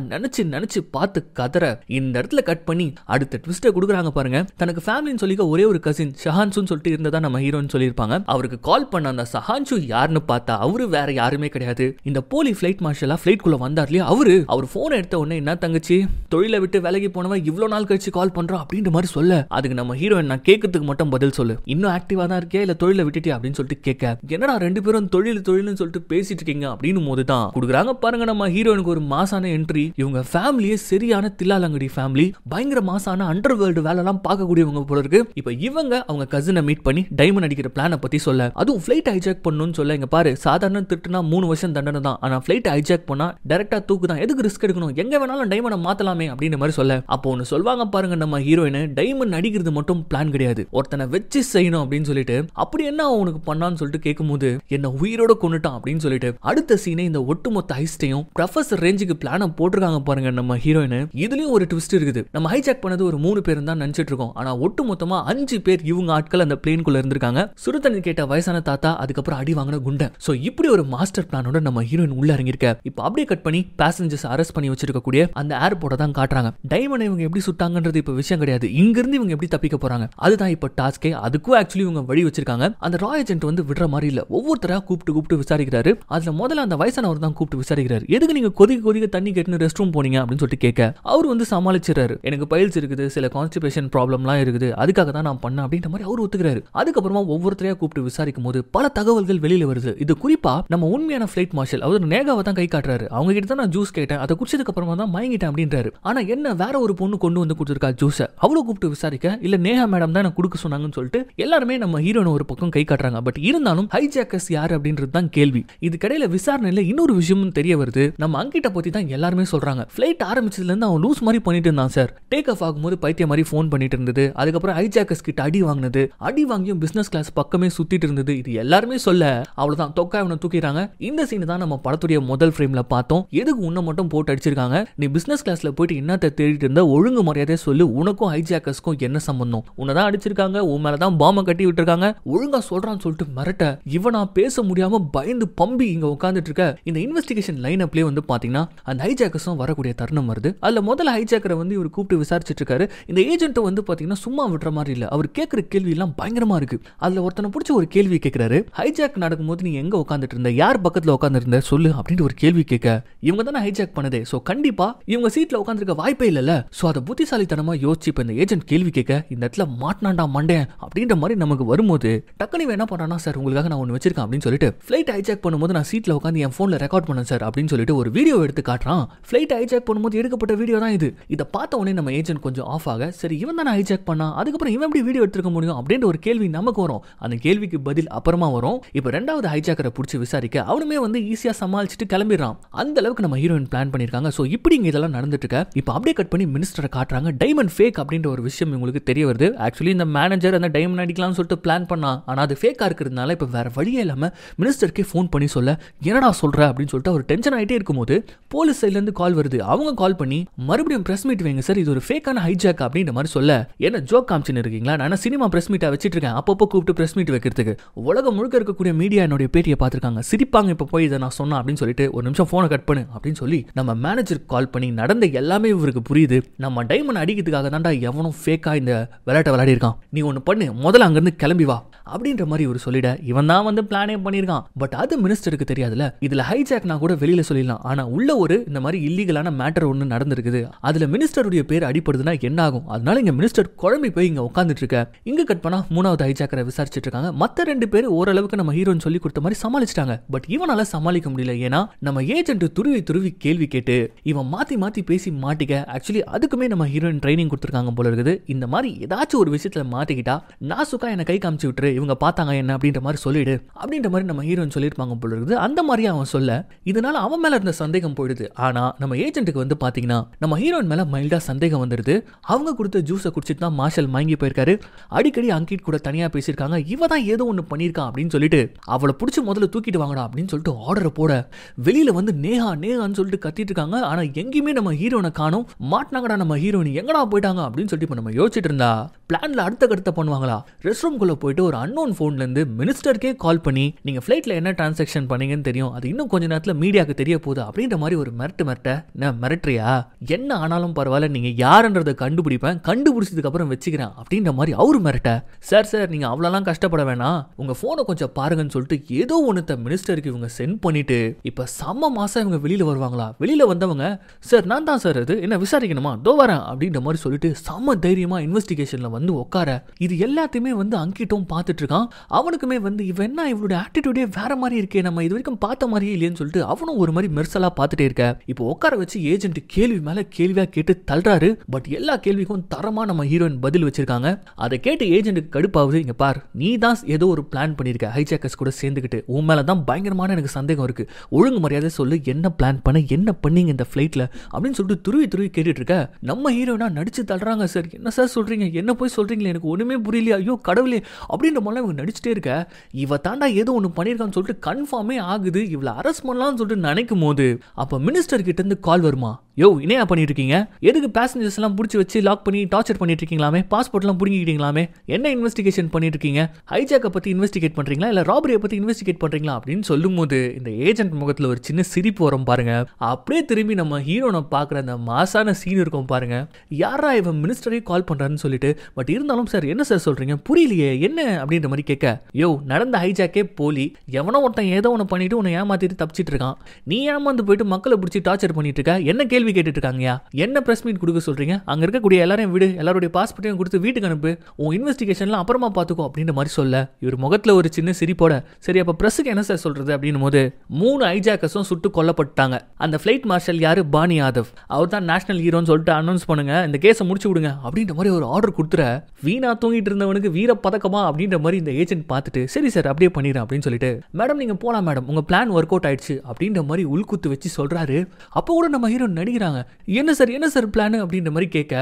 நினைச்சு பார்த்து கதற. இந்த இடத்துல கட் பண்ணி அடுத்த ட்விஸ்டை கொடுக்குறாங்க பாருங்க. தனக்கு ஃபேமிலின்னு சொல்லிக்க ஒரே ஒரு கசின் ஷஹான்சுன்னு சொல்லிட்டு இருந்ததா நம்ம ஹீரோன்னு சொல்லியிருப்பாங்க. அவருக்கு கால் பண்ண அந்த ஷஹான்சு யாருன்னு பார்த்தா அவரு வேற யாருமே கிடையாது, இந்த போலி ஃபிளைட் மார்ஷலா ஃபிளைட் குள்ள வந்தார் இல்லையா அவர் போன் எடுத்த உடனே, என்ன தங்கச்சி தொழிலை விட்டு வேலைக்கு போனவன் இவ்வளவு நாள் கழிச்சு கால் பண்றான் அப்படின்ற மாதிரி சொல்ல, அதுக்கு நம்ம ஹீரோயின் நான் கேட்கறதுக்கு மட்டும் பதில் சொல்லு, இன்னும் ஆக்டிவா தான் இருக்கே இல்ல தொழிலை விட்டுட்டியா அப்படின்னு சொல்லிட்டு கேட்க, என்னடா 2 பேரும் தொழில்னு சொல்லிட்டு பேசிட்டு இருக்கீங்க அப்படின்னு போதுதான் கொடுக்குறாங்க பாருங்க நம்ம ஹீரோனுக்கு ஒரு மாசான என்ட்ரி. இவங்க ஃபேமிலியே சரியான தில்லாலங்கடி ஃபேமிலி, பயங்கர மாசான அண்டர் வேர்ல்டு வேலைலாம் பார்க்கக்கூடியவங்க போல இருக்கு. இப்ப இவங்க அவங்க கசினை மீட் பண்ணி டைமண்ட் அடிக்கிற பிளானை பத்தி சொல்ல, அதுவும் ஃபிளைட் ஹைஜாக் பண்ணணும்னு சொல்ல, இங்க பாரு சாதாரண திட்டுனா 3 வருஷம் தண்டனை தான், ஆனா ஃபிளைட் ஹைஜாக் பண்ணா டைரக்டா தூக்கு தான், எதுக்கு ரிஸ்க் எடுக்கணும், எங்க வேணாலும் டைமண்டை மாத்தலாமே அப்படின்ற மாதிரி சொல்ல, அப்போ ஒன்னு சொல்வாங்க பாருங்க நம்ம ஹீரோயின், டைமண்ட் அடிக்கிறது மட்டும் பிளான் கிடையாது, ஒருத்தனை வச்சு செய்யணும் அப்படின்னு சொல்லிட்டு, அப்படி என்ன அவனுக்கு பண்ணான்னு சொல்லிட்டு கேட்கும்போது என்ன உயிரோட கொண்டுட்டான் அப்படின்னு சொல்லிட்டு அடுத்த சீனே இந்த ஒட்டுமொத்த ஹைஸ்டையும் ப்ரொஃபசர் ரேஞ்சுக்கு பிளான போட்டிருக்காங்க பாருங்க நம்ம ஹீரோயின். இதுலயும் ஒரு ட்விஸ்ட் இருக்குது. நம்ம ஹைஜாக் பண்ணது ஒரு 3 பேர் தான் நினைச்சிட்டு இருக்கோம், ஆனா ஒட்டு மொத்தமா 5 பேர் இவங்க ஆட்கள் அந்த பிளேன்குள்ள இருந்திருக்காங்க. சுடுதண்ணி கேட்ட வயசான தாத்தா, அதுக்கப்புறம் அடி வாங்கின குண்டன். சோ இப்படி ஒரு மாஸ்டர் பிளானோட நம்ம ஹீரோயின் உள்ள இறங்கிருக்க. இப்ப அப்படியே கட் பண்ணி பேசஞ்சர்ஸ் அரெஸ்ட் பண்ணி வச்சிருக்கக்கூடிய அந்த ஏர்போர்ட்டை தான் காட்டுறாங்க. டைமண்ட் இவங்க எப்படி சுட்டாங்கன்றது இப்ப விஷயம் கிடையாது, இங்க இருந்து இவங்க எப்படி தப்பிக்க போறாங்க அதுதான் இப்ப டாஸ்கே. அதுக்கும் ஆக்சுவலி இவங்க வழி வச்சிருக்காங்க. அந்த ரா ஏஜென்ட் வந்து விடுற மாதிரி இல்ல, ஒவ்வொருத்தரா கூப்பிட்டு விசாரிக்கிறாரு. அதுல முதல்ல அந்த வயசானவர் தான் கூப்பிட்டு விசாரிக்கிறாரு, எதுக்கு நீங்க கொதிக்க தண்ணி கேட்டு ரெஸ்ட் ரூம் போனீங்க அப்படின்னு சொல்லிட்டு கேட்க, அவர் வந்து சமாளிச்சிடறாரு, எனக்கு பைல்ஸ் இருக்குது, சில கான்ஸ்டிபேஷன் ப்ராப்ளம்லாம் இருக்குது, அதுக்காக தான் நான் பண்ணேன் அப்படின்ற மாதிரி அவர் ஒத்துக்கிறாரு. அதுக்கப்புறமா ஒவ்வொருத்தரையா கூப்பிட்டு விசாரிக்கும் போது பல தகவல்கள் வெளியில வருது. இது குறிப்பா நம்ம உண்மையான ஃபிளைட் மார்ஷல் அவர் நேகாவை தான் கை காட்டுறாரு. அவங்க கிட்ட தான் நான் ஜூஸ் கேட்டேன், அதை குடிச்சதுக்கு அப்புறமா தான் மயங்கிட்டேன் அப்படின்றாரு. ஆனா என்ன வேற ஒரு பொண்ணு கொண்டு வந்து கொடுத்துருக்கா ஜூஸ, அவ்வளவு கூப்பிட்டு விசாரிக்க, இல்ல நேஹா மேடம் தான் எனக்கு கொடுக்க சொன்னாங்கன்னு சொல்லிட்டு எல்லாருமே நம்ம ஹீரோனை ஒரு பக்கம் கை காட்டுறாங்க. பட் இருந்தாலும் ஹைஜாக்கர்ஸ் யார் அப்படின்றது தான் கேள்வி. இது கடையில விசாரணையில இன்னொரு விஷயமும் தெரிய வருது. நம்ம அங்கிட்ட பத்தி தான் எல்லாருமே சொல்றாங்க. ஃபிளைட் ஆரம்பிச்சதுல இருந்து அவன் லூஸ் மாதிரி பண்ணிட்டு இருந்தான் சார், டேக் ஆஃப் ஆகும்போது பைத்திய மாதிரி ஃபோன் பண்ணிட்டு இருந்தது, அதுக்கப்புறம் ஹைஜாக்கர்ஸ் கிட்ட அடி வாங்கினது, அடி வாங்கியும் பிசினஸ் கிளாஸ் பக்கமே சுத்திட்டு இருந்தது, இது எல்லாருமே சொல்ல அவ்வளவுதான் தொக்கா இவனை தூக்கிடுறாங்க. இந்த சீன் தான் நம்ம படத்துடைய முதல் ஃப்ரேம்ல பார்த்தோம். எதுக்கு உன்னை மட்டும் போட்டு அடிச்சிருக்காங்க, நீ பிசினஸ் கிளாஸ்ல போயிட்டு என்னத்தை தேடிட்டு இருந்த, ஒழுங்கு மரியாதையா சொல்லு, உனக்கும் ஹைஜாக்கர்ஸ்க்கும் என்ன சம்பந்தம், உன்னதான் அடிச்சிருக்காங்க, உன் மேலதான் பாம்பை கட்டி விட்டுருக்காங்க, ஒழுங்கா சொல்றான்னு சொல்லிட்டு மிரட்ட, இவனா பேச முடியாம பயந்து பம்பி இங்க உட்கார்ந்துட்டு இருக்க. இந்த இன்வெஸ்டிகேஷன் லைன் அப்லயே வந்து பாத்தீங்கன்னா அந்த ஹைஜாக்கர்ஸும் வரக்கூடிய தருணம் வருது. அதுல முதல்ல ஹைஜாக்கரை வந்து இவர் கூப்பிட்டு விசாரிச்சுட்டு இருக்காரு. இந்த ஏஜென்ட் வந்து பாத்தீங்கன்னா சும்மா விடுற மாதிரி இல்ல, அவர் கேட்கிற கேள்வி எல்லாம் பயங்கரமா இருக்கு. அதுல ஒருத்தனை பிடிச்ச ஒரு கேள்வி கேட்கிறாரு, ஹைஜாக் நடக்கும்போது நீ எங்க உட்காந்துட்டு இருந்த, யார் பக்கத்துல உட்கார்ந்து இருந்த சொல்லு அப்படின்னு ஒரு கேள்வி கேட்க, இவங்க தானே ஹைஜாக் பண்ணதே, சோ கண்டிப்பா இவங்க சீட்ல உட்கார்ந்திருக்க வாய்ப்பே இல்லல. சோ அத புத்திசாலித்தனமா யோசிச்சு இப்ப இந்த ஏஜென்ட் கேள்வி கேட்க, இந்த இடத்துல மாட்னாண்டா மண்டேன் அப்படின்ற மாதிரி நமக்கு வரும்போது டக்குனு என்ன பண்றானா, சார் உங்களுக்காக நான் ஒன்னு வச்சிருக்கேன் அப்படின்னு சொல்லிட்டு ஃபிளைட் ஹைஜாக் பண்ணும்போது நான் சீட்ல உட்காந்து என் போன்ல ரெக்கார்ட் பண்ணேன் சார் அப்படின்னு சொல்லிட்டு ஒரு வீடியோ எடுத்து காட்டுறான். ஃபிளைட் ஹைஜாக் பண்ணும்போது எடுக்கப்பட்ட வீடியோ தான் இது. இதை பார்த்த உடனே நம்ம ஏஜென்ட் கொஞ்சம் ஆஃப் ஆக, சரி இவன் தான் ஹைஜாக் பண்ணா, அதுக்கப்புறம் இவன் எப்படி வீடியோ எடுத்துக்க முடியும் அப்படின்ற ஒரு கேள்வி நமக்கு வரும். அந்த கேள்விக்கு பதில் அப்புறமா வரும். இப்போ ரெண்டாவது ஹைஜாக்கரை பிடிச்சி விசாரிக்க அவனுமே வந்து ஈஸியா சமாளிச்சுட்டு கிளம்பிடுறான். அந்த அளவுக்கு நம்ம ஹீரோயின் பிளான் பண்ணிருக்காங்க. சோ இப்படி இங்க இதெல்லாம் நடந்துட்டு இருக்க. இப்போ அப்படியே கட் பண்ணி மினிஸ்டரை காட்டுறாங்க. டைமண்ட் ஃபேக் அப்படின்ற ஒரு விஷயம் உங்களுக்கு தெரிய வருது. ஆக்சுவலி இந்த மேனேஜர் அந்த டைமண்ட் அடிக்கலாம்னு சொல்லிட்டு பிளான் பண்ணா, ஆனா அது ஃபேக்கா இருக்கிறதுனால இப்போ வேற வழியே இல்லாம மினிஸ்டருக்கே ஃபோன் பண்ணி சொல்ல, என்னடா சொல்ற அப்படின்னு சொல்லிட்டு அவர் டென்ஷன் ஆகிட்டே இருக்கும்போது போலீஸ் சைட்ல இருந்து கால் வருது. அவங்க கால் பண்ணி மறுபடியும் பிரஸ் மீட் வைங்க சார், இது ஒரு ஃபேக்கான ஹைஜாக் அப்படின்ற மாதிரி சொல்ல, என்ன ஜோக் காமிச்சுன்னு இருக்கீங்களா, நான் சினிமா பிரஸ் மீட்டா வச்சிட்டு இருக்கேன், அப்பப்போ கூப்பிட்டு பிரஸ் மீட் வைக்கிறதுக்கு. உலகம் முழுக்க இருக்கக்கூடிய மீடியா என்னுடைய பேட்டியை பார்த்திருக்காங்க, சிரிப்பாங்க இப்போ போய் இதை நான் சொன்னா அப்படின்னு சொல்லிட்டு ஒரு நிமிஷம் போனை கட் பண்ணு அப்படின்னு சொல்லி நம்ம மேனேஜர் கால் பண்ணி நடந்த எல்லாமே இவருக்கு புரியுது. நம்ம டைமண்ட் அடிக்கிறதுக்காக தான்டா எவனும் ஃபேக்கா இந்த விளையாட்டை விளையாடி இருக்கான். நீ ஒன்று பண்ணு, முதல்ல அங்கிருந்து கிளம்பி வா அப்படின்ற மாதிரி இவர் சொல்லிட இவன் தான் வந்து பிளானே பண்ணியிருக்கான். பட் அது மினிஸ்டருக்கு தெரியாதுல. இதுல ஹைஜாக்னா கூட வெளியில சொல்லிடலாம். ஆனா உள்ள ஒரு இந்த மாதிரி இல்லீகலான மேட்டர் ஒன்று நடந்திருக்குது. அதுல மினிஸ்டருடைய பேர் அடிப்படுதுன்னா என்ன ஆகும்? அதனால இங்க மினிஸ்டர் குழம்பி போய் இங்க உட்காந்துட்டு இருக்க. இங்க கட் பண்ணா மூணாவது ஹைஜாக்கரை விசாரிச்சுட்டு இருக்காங்க. மத்த 2 பேர் ஓரளவுக்கு நம்ம ஹீரோன் சொல்லி கொடுத்த மாதிரி சமாளிச்சிட்டாங்க. பட் இவனால சமாளிக்க முடியல. ஏன்னா நம்ம ஏஜென்ட் துருவி கேள்வி கேட்டு இவன் மாத்தி பேசி மாட்டிக்க. ஆக்சுவலி அதுக்குமே நம்ம ஹீரோயின் ட்ரைனிங் கொடுத்துருக்காங்க போல இருக்குது. இந்த மாதிரி ஏதாச்சும் ஒரு விஷயத்துல மாட்டிக்கிட்டா நாசுக்கா என்ன கை காமிச்சு விட்டுரு, இவங்க பார்த்தாங்க என்ன அப்படின்ற மாதிரி சொல்லிடு அப்படின்ற மாதிரி நம்ம ஹீரோயின் சொல்லியிருப்பாங்க போல இருக்குது. அந்த மாதிரி அவன் சொல்ல இதனால அவன் மேல இருந்த சந்தேகம் போயிடுது. ஆனா நம்ம ஏஜென்ட்டுக்கு வந்து பாத்தீங்கன்னா நம்ம ஹீரோயின் மேல மைல்டா சந்தேகம் வந்துருது. அவங்க கொடுத்த ஜூஸை குடிச்சிட்டு தான் மார்ஷல் மயங்கி போயிருக்காரு. அடிக்கடி அங்கிட் கூட தனியா பேசியிருக்காங்க. இவ தான் ஏதோ ஒன்று பண்ணியிருக்கான் அப்படின்னு சொல்லிட்டு அவளை பிடிச்சி முதல்ல தூக்கிட்டு வாங்கடா அப்படின்னு சொல்லிட்டு ஆர்டரை போட வெளியில வந்து நேஹான்னு சொல்லிட்டு கத்திட்டு இருக்காங்க. ஆனா எங்கேயுமே நம்ம ஹீரோனை காணோம். மாட்டினாங்கடா நம்ம ஹீரோயின், எங்கடா போயிட்டாங்க அப்படின்னு சொல்லிட்டு இப்ப நம்ம யோசிச்சுட்டு இருந்தா பிளான்ல அடுத்த பண்ணுவாங்களா? ரெஸ்ட் ரூம் குள்ள போயிட்டு ஒரு அன்னோன் போன்ல இருந்து மினிஸ்டருக்கே கால் பண்ணி நீங்க ஃபிளைட்ல என்ன டிரான்சாக்ஷன் பண்ணீங்கன்னு தெரியும், அது இன்னும் கொஞ்ச நேரத்துல மீடியாக்கு தெரிய போகுது அப்படின்ற மாதிரி ஒரு மிரட்டுறியா? என்ன ஆனாலும் பரவாயில்ல, நீங்க யாருன்றதை கண்டுபிடிப்பேன், கண்டுபிடிச்சதுக்கு அப்புறம் வச்சுக்கிறேன் அப்படின்ற மாதிரி அவரு மிரட்ட. சார் நீங்க அவ்வளோலாம் கஷ்டப்பட வேணாம், உங்க போனை கொஞ்சம் பாருங்கன்னு சொல்லிட்டு ஏதோ ஒன்னத்தை மினிஸ்டருக்கு இவங்க சென்ட் பண்ணிட்டு இப்ப சம மாசம் இவங்க வெளியில வருவாங்களா? வெளியில வந்தவங்க சார் நான் தான் சார், இது என்ன விசாரிக்கணுமா, தோ வரேன் அப்படின்ற மாதிரி சொல்லிட்டு சம தைரியமா இன்வெஸ்டிகேஷன்ல வந்து உட்கார. இது எல்லாத்தையுமே வந்து அங்கிட்டும் பார்த்துட்டு இருக்கான். அவனுக்குமே வந்து இவன் என்ன இவனோட ஆட்டிடியூடே வேற மாதிரி இருக்கே, நம்ம இது வரைக்கும் பார்த்த மாதிரியே இல்லையேன்னு சொல்லிட்டு அவனும் ஒரு மாதிரி மெர்சலா பார்த்துட்டே இருக்க. இப்போ உட்கார வச்சு ஏஜென்ட் கேள்வி மேல கேள்வியா கேட்டு தள்ளுறாரு. பட் எல்லா கேள்விக்கும் தரமா நம்ம ஹீரோயின் பதில் வச்சிருக்காங்க. அதை கேட்டு ஏஜென்ட்டுக்கு கடுப்பாவது. இங்க பார், நீ தான் ஏதோ ஒரு பிளான் பண்ணிருக்க ஹைஜாக்கர்ஸ் கூட சேர்ந்துக்கிட்டு, உன் மேல தான் பயங்கரமான எனக்கு சந்தேகம் இருக்கு, ஒழுங்கு மரியாதை சொல்லு, என்ன பிளான் பண்ண, என்ன பண்ணீங்க இந்த ஃபிளைட்ல அப்படின்னு சொல்லிட்டு துருவி கேட்டுட்டு இருக்க. நம்ம ஹீரோனா நடிச்சு தள்ளுறாங்க. சார் என்ன சார் சொல்றீங்க, என்ன போய் சொல்றீங்களே, எனக்கு ஒண்ணுமே புரியலையா, ஐயோ கடவுளே அப்படின்ற மாதிரி இவங்க நடிச்சுட்டே இருக்க. இவ தாண்டா ஏதோ ஒன்று பண்ணியிருக்கான்னு சொல்லிட்டு கன்ஃபார்மே ஆகுது. இவளை அரெஸ்ட் பண்ணலாம்னு சொல்லிட்டு நினைக்கும் போது அப்ப மினிஸ்டர் கிட்ட இருந்து கால் வருமா? யோ இணையா பண்ணிட்டு இருக்கீங்க, எதுக்கு பேசஞ்சர்ஸ் எல்லாம் பிடிச்சி வச்சு லாக் பண்ணி டார்ச்சர் பண்ணிட்டு இருக்கீங்களாமே, பாஸ்போர்ட் எல்லாம் புடிங்கிட்டீங்களாமே, என்ன இன்வெஸ்டிகேஷன் பண்ணிட்டு இருக்கீங்க, ஹைஜாக்கை பத்தி இன்வெஸ்டிகேட் பண்றீங்களா இல்ல ராபரியை பத்தி இன்வெஸ்டிகேட் பண்றீங்களா அப்படின்னு சொல்லும் போது இந்த ஏஜென்ட் முகத்துல ஒரு சின்ன சிரிப்பு வரும் பாருங்க. அப்படியே திரும்பி நம்ம ஹீரோனை பாக்குற அந்த மாசான சீன் இருக்கும் பாருங்க. யாரா இவன் மினிஸ்டரே கால் பண்றான்னு சொல்லிட்டு. பட் இருந்தாலும் சார் என்ன சார் சொல்றீங்க, புரியலையே என்ன அப்படின்ற மாதிரி கேட்க. யோ நடந்த ஹைஜாக்கே போலி, எவனோ ஒருத்தன் ஏதோ ஒன்று பண்ணிட்டு உன்னை ஏமாத்திட்டு தப்பிச்சிட்டு இருக்கான், நீ ஏமாந்து போயிட்டு மக்களை பிடிச்சி டார்ச்சர் பண்ணிட்டு இருக்க, என்ன கேள்வி கேட்டுட்டு இருக்காங்கயா, என்ன பிரஸ் மீட் கொடுக்க சொல்றீங்க, அங்க இருக்கக்கூடிய எல்லாரையும் விடு, எல்லாருடைய பாஸ்போர்ட்டையும் கொடுத்து வீட்டுக்கு அனுப்பு, உன் இன்வெஸ்டிகேஷன்லாம் அப்புறமா பாத்துக்கோ அப்படின்ற மாதிரி சொல்ல. இவர் முகத்துல ஒரு சின்ன சிரிப்போட சரி அப்ப பிரஸுக்கு என்ன சார் சொல்றது அப்படின்னும் போது 3 ஹைஜாக்கர்ஸும் சுட்டு கொல்லப்பட்டாங்க. அந்த ஃபிளைட் மார்ஷல் யாரு, பானி யாதவ், அவர் தான் நேஷனல் ஹீரோன்னு சொல்லிட்டு அனௌன்ஸ் பண்ணுங்க, இந்த கேஸை முடிச்சு விடுங்க அப்படின்ற மாதிரி ஒரு ஆர்டர் கொடுத்துற. வீணா தூங்கிட்டு இருந்தவனுக்கு வீர பதக்கமா அப்படின்ற மாதிரி இந்த ஏஜென்ட் பார்த்துட்டு சரி சார் அப்படியே பண்ணிடுறேன் அப்படின்னு சொல்லிட்டு மேடம் நீங்க போலாம் மேடம், உங்க பிளான் ஒர்க் அவுட் ஆயிடுச்சு அப்படின்ற மாதிரி உள்குத்து வச்சு சொல்றாரு. அப்போ கூட நம்ம ஹீரோ நடிக்கிறாங்க. என்ன சார் பிளான் அப்படின்ற மாதிரி கேட்க,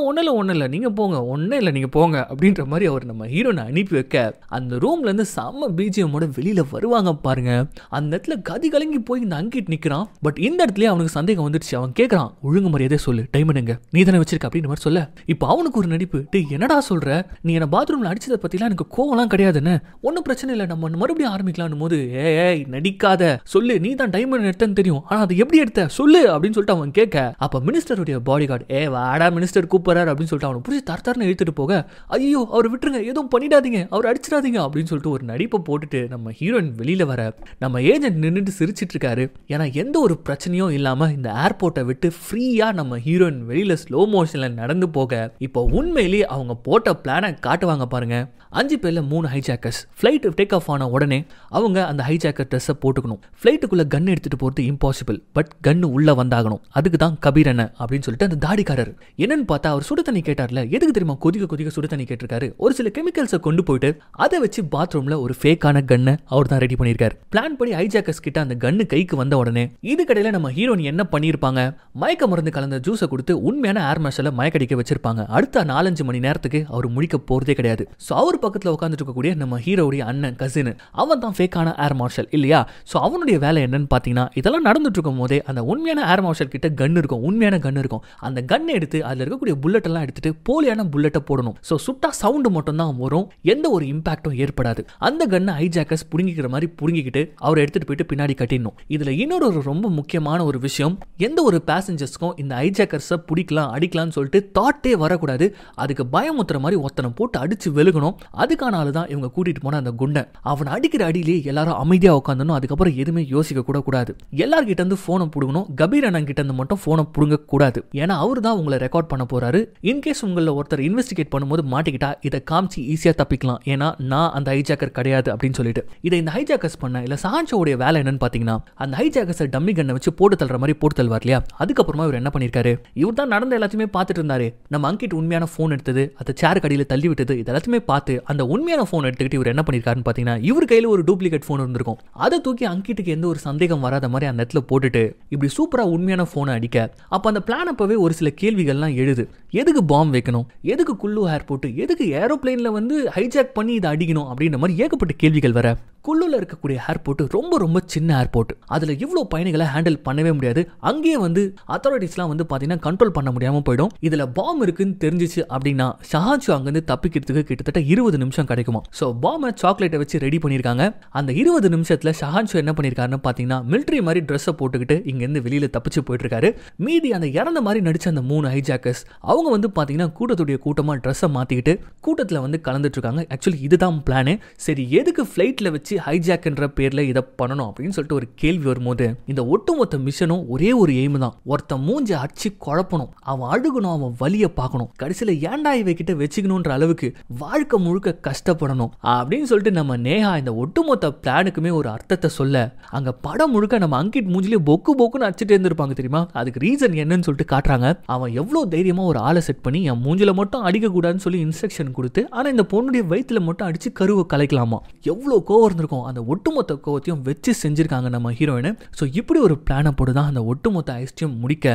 ஒன்னும் இல்ல நீங்க போங்க, ஒன்னும் இல்ல நீங்க போங்க அப்படின்ற மாதிரி அவர் நம்ம ஹீரோனை அனுப்பி வைக்க அந்த ரூம்ல இருந்து செம்ம பிஜிஎம்மோட வெளியில வருவாங்க பாருங்க. அந்த இடத்துல கதி கலங்கி போய் இந்த அங்கிட் நிக்கிறான். பட் இந்த இடத்துல அவனுக்கு சந்தேகம் வந்துடுச்சு. அவன் கேட்கறான், ஒழுங்கு மரியாதை சொல்லு, டைமண்ட் எங்க, நீ தானே வச்சிருக்க அப்படின்ற மாதிரி சொல்ல. இப்போ அவனுக்கு ஒரு நடிப்பு, என்னடா சொல்ற, நீ என்ன பாத்ரூம்ல அடிச்சதை பத்திலாம் எனக்கு கோவம்லாம் கிடையாதுன்னு, ஒன்னும் பிரச்சனை இல்லை, நம்ம மறுபடியும் ஆரம்பிக்கலாம் போது ஏய் நடிக்காத, சொல்லு, நீ தான் டைமண்ட் எடுத்தன்னு தெரியும், ஆனா அதை எப்படி எடுத்த சொல்லு அப்படின்னு சொல்லிட்டு அவன் கேட்க. அப்ப மினிஸ்டருடைய பாடி கார்டு வாடா மினிஸ்டர் கூப்பிடுறாரு அப்படின்னு சொல்லிட்டு அவனை புரிஞ்சு தரத்தரன்னு இழுத்துட்டு போக, ஐயோ அவர் விட்டுருங்க, எதுவும் பண்ணிடாதீங்க, அவர் அடிச்சிடாதீங்க அப்படின்னு சொல்லிட்டு ஒரு நடிப்பை போட்டுட்டு நம்ம ஹீரோயின் வெளியில வர நம்ம ஏஜென்ட் நின்றுட்டு சிரிச்சிட்டு இருக்காரு. ஏன்னா எந்த ஒரு பிரச்சனையும் இல்லாம இந்த ஏர்போர்ட்டை விட்டு ஃப்ரீயா நம்ம ஹீரோயின் வெளியில ஸ்லோ மோஷன்ல நடந்து போக இப்போ உண்மையிலேயே அவங்க போட்ட பிளானை காட்டுவாங்க பாருங்க. 5 பேர்ல 3 ஹைஜாக்கர்ஸ். ஃபிளைட் டேக் ஆஃப் ஆன உடனே அவங்க அந்த ஹைஜாக்கர் ட்ரெஸ்ஸை போட்டுக்கணும். ஃபிளைட்டுக்குள்ள கன் எடுத்துட்டு போறது இம்பாசிபிள், பட் கன் உள்ள வந்தாகணும். அதுக்கு தான் கபீர் என்ன அப்படின்னு சொல்லிட்டு அந்த தாடிக்காரர் என்னன்னு பார்த்தா அவர் சுடு தண்ணி கேட்டார்ல, எதுக்கு தெரியுமா கொதிக்க சுடு தண்ணி கேட்டிருக்காரு. ஒரு சில கெமிக்கல்ஸை கொண்டு போயிட்டு அதை வச்சு பாத்ரூம்ல ஒரு ஃபேக்கான கன்னை அவர் தான் ரெடி பண்ணியிருக்காரு. பிளான் படி ஹைஜாக்கர்ஸ் கிட்ட அந்த கன்னு கைக்கு வந்த உடனே இது கடையில நம்ம ஹீரோயின் என்ன பண்ணியிருப்பாங்க, மயக்க மருந்து கலந்த ஜூஸை கொடுத்து உண்மையான ஏர் மார்ஷலை மயக்கடிக்க வச்சிருப்பாங்க. அடுத்த 4-5 மணி நேரத்துக்கு அவர் முடிக்க போறதே கிடையாது. ஸோ அவர் பக்கத்தில் உட்காந்துட்டு இருக்கக்கூடிய நம்ம ஹீரோடைய அண்ணன் கசின், அவன் தான் ஃபேக்கான ஏர் மார்ஷல் இல்லையா. ஸோ அவனுடைய வேலை என்னன்னு பார்த்தீங்கன்னா இதெல்லாம் நடந்துட்டு இருக்கும் போதே அந்த உண்மையான ஏர் மார்ஷல் கிட்ட கன் கன் இருக்கும், உண்மையான கன் இருக்கும். அந்த கன் எடுத்து அதில் இருக்கக்கூடிய புல்லட் எல்லாம் எடுத்துட்டு போலியான புல்லட்டை போடணும். ஸோ சுட்டா சவுண்டு மட்டும் தான் வரும், எந்த ஒரு இம்பாக்டும் ஏற்படாது. அந்த கன்னை ஹைஜாக்கர்ஸ் புடுங்கிக்கிற மாதிரி புடுங்கிக்கிட்டு அவரை எடுத்துட்டு போயிட்டு பின்னாடி கட்டிடணும். இதுல இன்னொரு ரொம்ப முக்கியமான ஒரு விஷயம், எந்த ஒரு பேசஞ்சர்ஸ்க்கும் இந்த ஹைஜாக்கர்ஸை பிடிக்கலாம் அடிக்கலாம்னு சொல்லிட்டு தாட்டே வரக்கூடாது. அதுக்கு பயமுத்துற மாதிரி ஒருத்தனை போட்டு அடிச்சு வெளுக்கணும். அதுக்கான ஆளு தான் இவங்க கூட்டிட்டு போன அந்த குண்டை. அவனை அடிக்கிற அடியிலேயே எல்லாரும் அமைதியா உட்காந்துணும். அதுக்கப்புறம் எதுவுமே யோசிக்க கூட கூடாது. எல்லார்கிட்ட இருந்து போனை புடுங்கணும். கபீர் அண்ணன் கிட்ட இருந்து மட்டும் போனை புடுங்க கூடாது. ஏன்னா அவரு தான் உங்களை ரெக்கார்ட் பண்ண போறாரு. இன்கேஸ் உங்களை ஒருத்தர் இன்வெஸ்டிகேட் பண்ணும்போது மாட்டிக்கிட்டா இதை காமிச்சு ஈஸியா தப்பிக்கலாம். ஏன்னா நான் அந்த ஹைஜாக்கர் கிடையாது அப்படின்னு சொல்லிட்டு இதை இந்த ஹைஜாக்கர்ஸ் பண்ண இல்ல சான்சோடைய வேலை என்னன்னு பாத்தீங்கன்னா, அந்த ஹைஜாக்கர்ஸ் டம்மி கண்ணை வச்சு போட்டு தள்ளுற மாதிரி போட்டு தள்ளுவார் இல்லையா. அதுக்கப்புறமா இவர் என்ன பண்ணிருக்காரு, இவர் தான் நடந்த எல்லாத்தையுமே பார்த்துட்டு இருந்தாரு. நம்ம அங்கிட் உண்மையான போன் எடுத்தது, அந்த சேர் கடியில தள்ளி விட்டது, இது எல்லாத்தையுமே பார்த்து அந்த உண்மையான போன் எடுத்துக்கிட்டு இவர் என்ன பண்ணிருக்காருன்னு பாத்தீங்கன்னா, இவர் கையில ஒரு டூப்ளிகேட் போன் இருந்திருக்கும். அதை தூக்கி அங்கிட்டுக்கு எந்த ஒரு சந்தேகம் வராத மாதிரி அந்த இடத்துல போட்டுட்டு இப்படி சூப்பரா உண்மையான போனை அடிக்க, அப்ப அந்த பிளான் அப்பவே ஒரு சில கேள்விகள்லாம் எழுது. எதுக்கு பாம்பு வைக்கணும், எதுக்கு குல்லு ஏர்போர்ட், எதுக்கு ஏரோப்ளேன்ல வந்து ஹைஜாக் பண்ணி இதை அடிக்கணும் அப்படின்ற மாதிரி ஏகப்பட்ட கேள்விகள் வர. குல்லுல இருக்கக்கூடிய ஏர்போர்ட் ரொம்ப ரொம்ப சின்ன ஏர்போர்ட். அதுல இவ்வளவு பயணிகளை ஹேண்டில் பண்ணவே முடியாது. அங்கேயே வந்து அத்தாரிட்டிஸ்லாம் வந்து பாத்தீங்கன்னா கண்ட்ரோல் பண்ண முடியாம போயிடும். இதுல பாம்பு இருக்குன்னு தெரிஞ்சிச்சு அப்படின்னா ஷஹான்ஷா அங்கிருந்து தப்பிக்கிறதுக்கு கிட்டத்தட்ட 20 நிமிஷம் கிடைக்குமா. சோ பாம்பை சாக்லேட்டை வச்சு ரெடி பண்ணிருக்காங்க. அந்த 20 நிமிஷத்துல ஷஹான்ஷா என்ன பண்ணிருக்காருன்னு பாத்தீங்கன்னா, மிலிட்டரி மாதிரி ட்ரெஸ்ஸை போட்டுக்கிட்டு இங்க இருந்து வெளியில தப்பிச்சு போயிட்டு இருக்காரு. மீதி அந்த இறந்த மாதிரி நடிச்ச அந்த 3 ஹைஜாக்கர்ஸ் அவங்க வந்து பாத்தீங்கன்னா கூட்டத்துடைய கூட்டமா ட்ரெஸ்ஸை மாத்திக்கிட்டு கூட்டத்துல வந்து கலந்துட்டு இருக்காங்க. ஆக்சுவலி இதுதான் பிளான். சரி, எதுக்கு ஃபிளைட்ல வச்சு ஹைஜாக்ன்ற பேர்ல இதை பண்ணணும் அப்படின்னு சொல்லிட்டு ஒரு கேள்வி வரும்போது, இந்த ஒட்டுமொத்த மிஷனும் ஒரே ஒரு எய்ம் தான். ஒருத்தன் மூஞ்சி அடிச்சு குழப்பணும், அவன் அழுகணும், அவன் வலியை பார்க்கணும், கடைசியில ஏன்டா இவ கிட்ட வச்சுக்கணும்ன்ற அளவுக்கு வாழ்க்கை முழுக்க கஷ்டப்படணும் அப்படின்னு சொல்லிட்டு நம்ம நேஹா இந்த ஒட்டுமொத்த பிளானுக்குமே ஒரு அர்த்தத்தை சொல்ல, அங்க படம் முழுக்க நம்ம அங்கிட் மூஞ்சிலே பொக்கு பொக்குன்னு அடிச்சுட்டு இருந்திருப்பாங்க தெரியுமா. அதுக்கு ரீசன் என்னன்னு சொல்லிட்டு காட்டுறாங்க. அவன் எவ்வளவு தைரியமா ஒரு ஆளை செட் பண்ணி என் மூஞ்சில மட்டும் அடிக்க கூடாதுன்னு சொல்லி இன்ஸ்ட்ரக்ஷன் கொடுத்து, ஆனா இந்த பொண்ணுடைய வயிற்றுல மட்டும் அடிச்சு கருவை கலைக்கலாமா. எவ்வளவு கோவம் இருந்திருக்கும். அந்த ஒட்டுமொத்த கோவத்தையும் வச்சு செஞ்சிருக்காங்க நம்ம ஹீரோயின். ஸோ இப்படி ஒரு பிளானை போட்டு தான் அந்த ஒட்டுமொத்த ஐஸ்டியும் முடிக்க.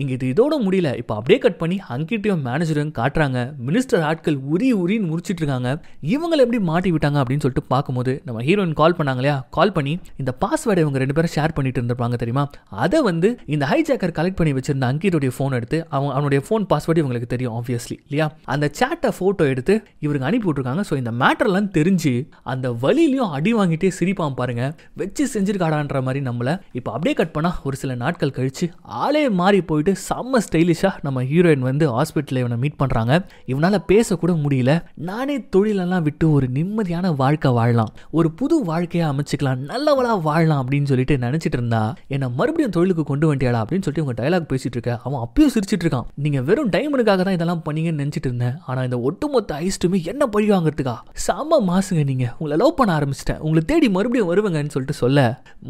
இங்க இது இதோட முடியல. இப்போ அப்படியே கட் பண்ணி அங்கிட்டையும் மேனேஜரையும் காட்டுறாங்க. மினிஸ்டர் ஆட்கள் உரின்னு முடிச்சிட்டு இருக்காங்க. இவங்களை எப்படி மாட்டி விட்டாங்க அப்படின்னு சொல்லிட்டு பார்க்கும்போது நம்ம ஹீரோயின் கால் பண்ணாங்க இல்லையா. கால் பண்ணி இந்த பாஸ்வேர்டை இவங்க 2 பேரும் ஷேர் பண்ணிட்டு இருந்திருப்பாங்க தெரியுமா. அதை வந்து இந்த ஹைஜாக்கர் கலெக்ட் பண்ணி வச்சிருந்த அங்கிட்டோடைய போன் எடுத்து அவனுடைய போன் பாஸ்வேர்டு இவங்களுக்கு தெரியும் ஆப்வியஸ்லி இல்லையா. அந்த சேட்டை போட்டோ எடுத்து இவருக்கு அனுப்பி விட்டுருக்காங்க. ஸோ இந்த மேட்டர்லாம் தெரிஞ்சு அந்த வழியிலையும் அடி வாங்கிட்டே சிரிப்பான் பாருங்க. வச்சு செஞ்சிருக்காடான்ற மாதிரி நம்மள. இப்போ அப்படியே கட் பண்ணா ஒரு சில நாட்கள் கழிச்சு ஆளே மாறி போயிட்டு செம்ம ஸ்டைலிஷா நம்ம ஹீரோயின் வந்து ஹாஸ்பிட்டல்ல இவனை மீட் பண்றாங்க. இவனால பேசக்கூட முடியல. நானே தொழிலெல்லாம் விட்டு ஒரு நிம்மதியான வாழ்க்கை வாழலாம், ஒரு புது வாழ்க்கையா அமைச்சுக்கலாம், நல்லவளா வாழலாம் அப்படின்னு சொல்லிட்டு நினைச்சிட்டு இருந்தா என்ன மறுபடியும் தொழிலுக்கு கொண்டு வந்துட்டியாடா அப்படின்னு சொல்லிட்டு உங்க டயலாக் பேசிட்டு இருக்க. அவன் அப்பயும் சிரிச்சிட்டு இருக்கான். நீங்க வெறும் டைமண்டுக்காக தான் இதெல்லாம் பண்ணீங்கன்னு நினைச்சிட்டு இருந்தேன். ஆனா இந்த ஒட்டுமொத்த ஐஸ்டுமே என்ன பழி வாங்குறதுக்கா செம்ம மாசுங்க. நீங்க உங்களை லவ் பண்ண ஆரம்பிச்சிட்டேன், உங்களை தேடி மறுபடியும் வருவேங்கன்னு சொல்லிட்டு சொல்ல,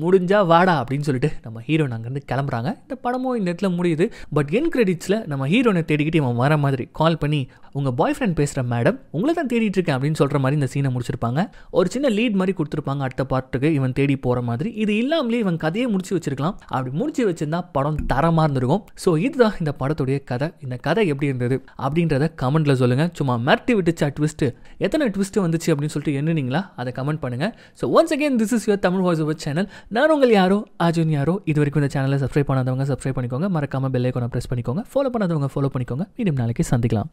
முடிஞ்சா வாடா அப்படின்னு சொல்லிட்டு நம்ம ஹீரோயின் அங்கிருந்து கிளம்புறாங்க. இந்த படமும் இந்த இடத்துல முடியுது. பட் என் கிரெடிட்ஸ்ல நம்ம ஹீரோனை தேடிக்கிட்டு இவன் வர மாதிரி கால் பண்ணி, உங்க பாய் ஃப்ரெண்ட் பேசுற மேடம், உங்களை தான் தேடிட்டு இருக்கேன் அப்படின்னு சொல்ற மாதிரி இந்த சீனை முடிச்சிருப்பாங்க. ஒரு சின்ன லீட் மாதிரி கொடுத்துருப்பாங்க அடுத்த பார்ட்டுக்கு இவன் தேடி போற மாதிரி. இது இல்லாமலே இவன் கதையை முடிச்சு வச்சிருக்கலாம். அப்படி முடிச்சு வச்சிருந்தா படம் தரமா இருந்திருக்கும். ஸோ இதுதான் இந்த படத்துடைய கதை. இந்த கதை எப்படி இருந்தது அப்படின்றத கமெண்ட்ல சொல்லுங்க. சும்மா மிரட்டி விட்டுச்சா ட்விஸ்ட், எத்தனை ட்விஸ்ட் வந்துச்சு அப்படின்னு சொல்லிட்டு என்னீங்களா அதை கமெண்ட் பண்ணுங்க. So once again this is your Tamil voice over channel. நான் உங்கள் யாரோ அர்ஜுன் யாரோ. இது வரைக்கும் இந்த சேனலை சப்ஸ்கிரைப் பண்ணாதவங்க சப்ஸ்கிரைப் பண்ணிக்கோங்க. மறக்காம பெல் ஐகானை பிரஸ் பண்ணிக்கோங்க. ஃபாலோ பண்ணாதவங்க ஃபாலோ பண்ணிக்கோங்க. மீண்டும் நாளைக்கு சந்திக்கலாம்.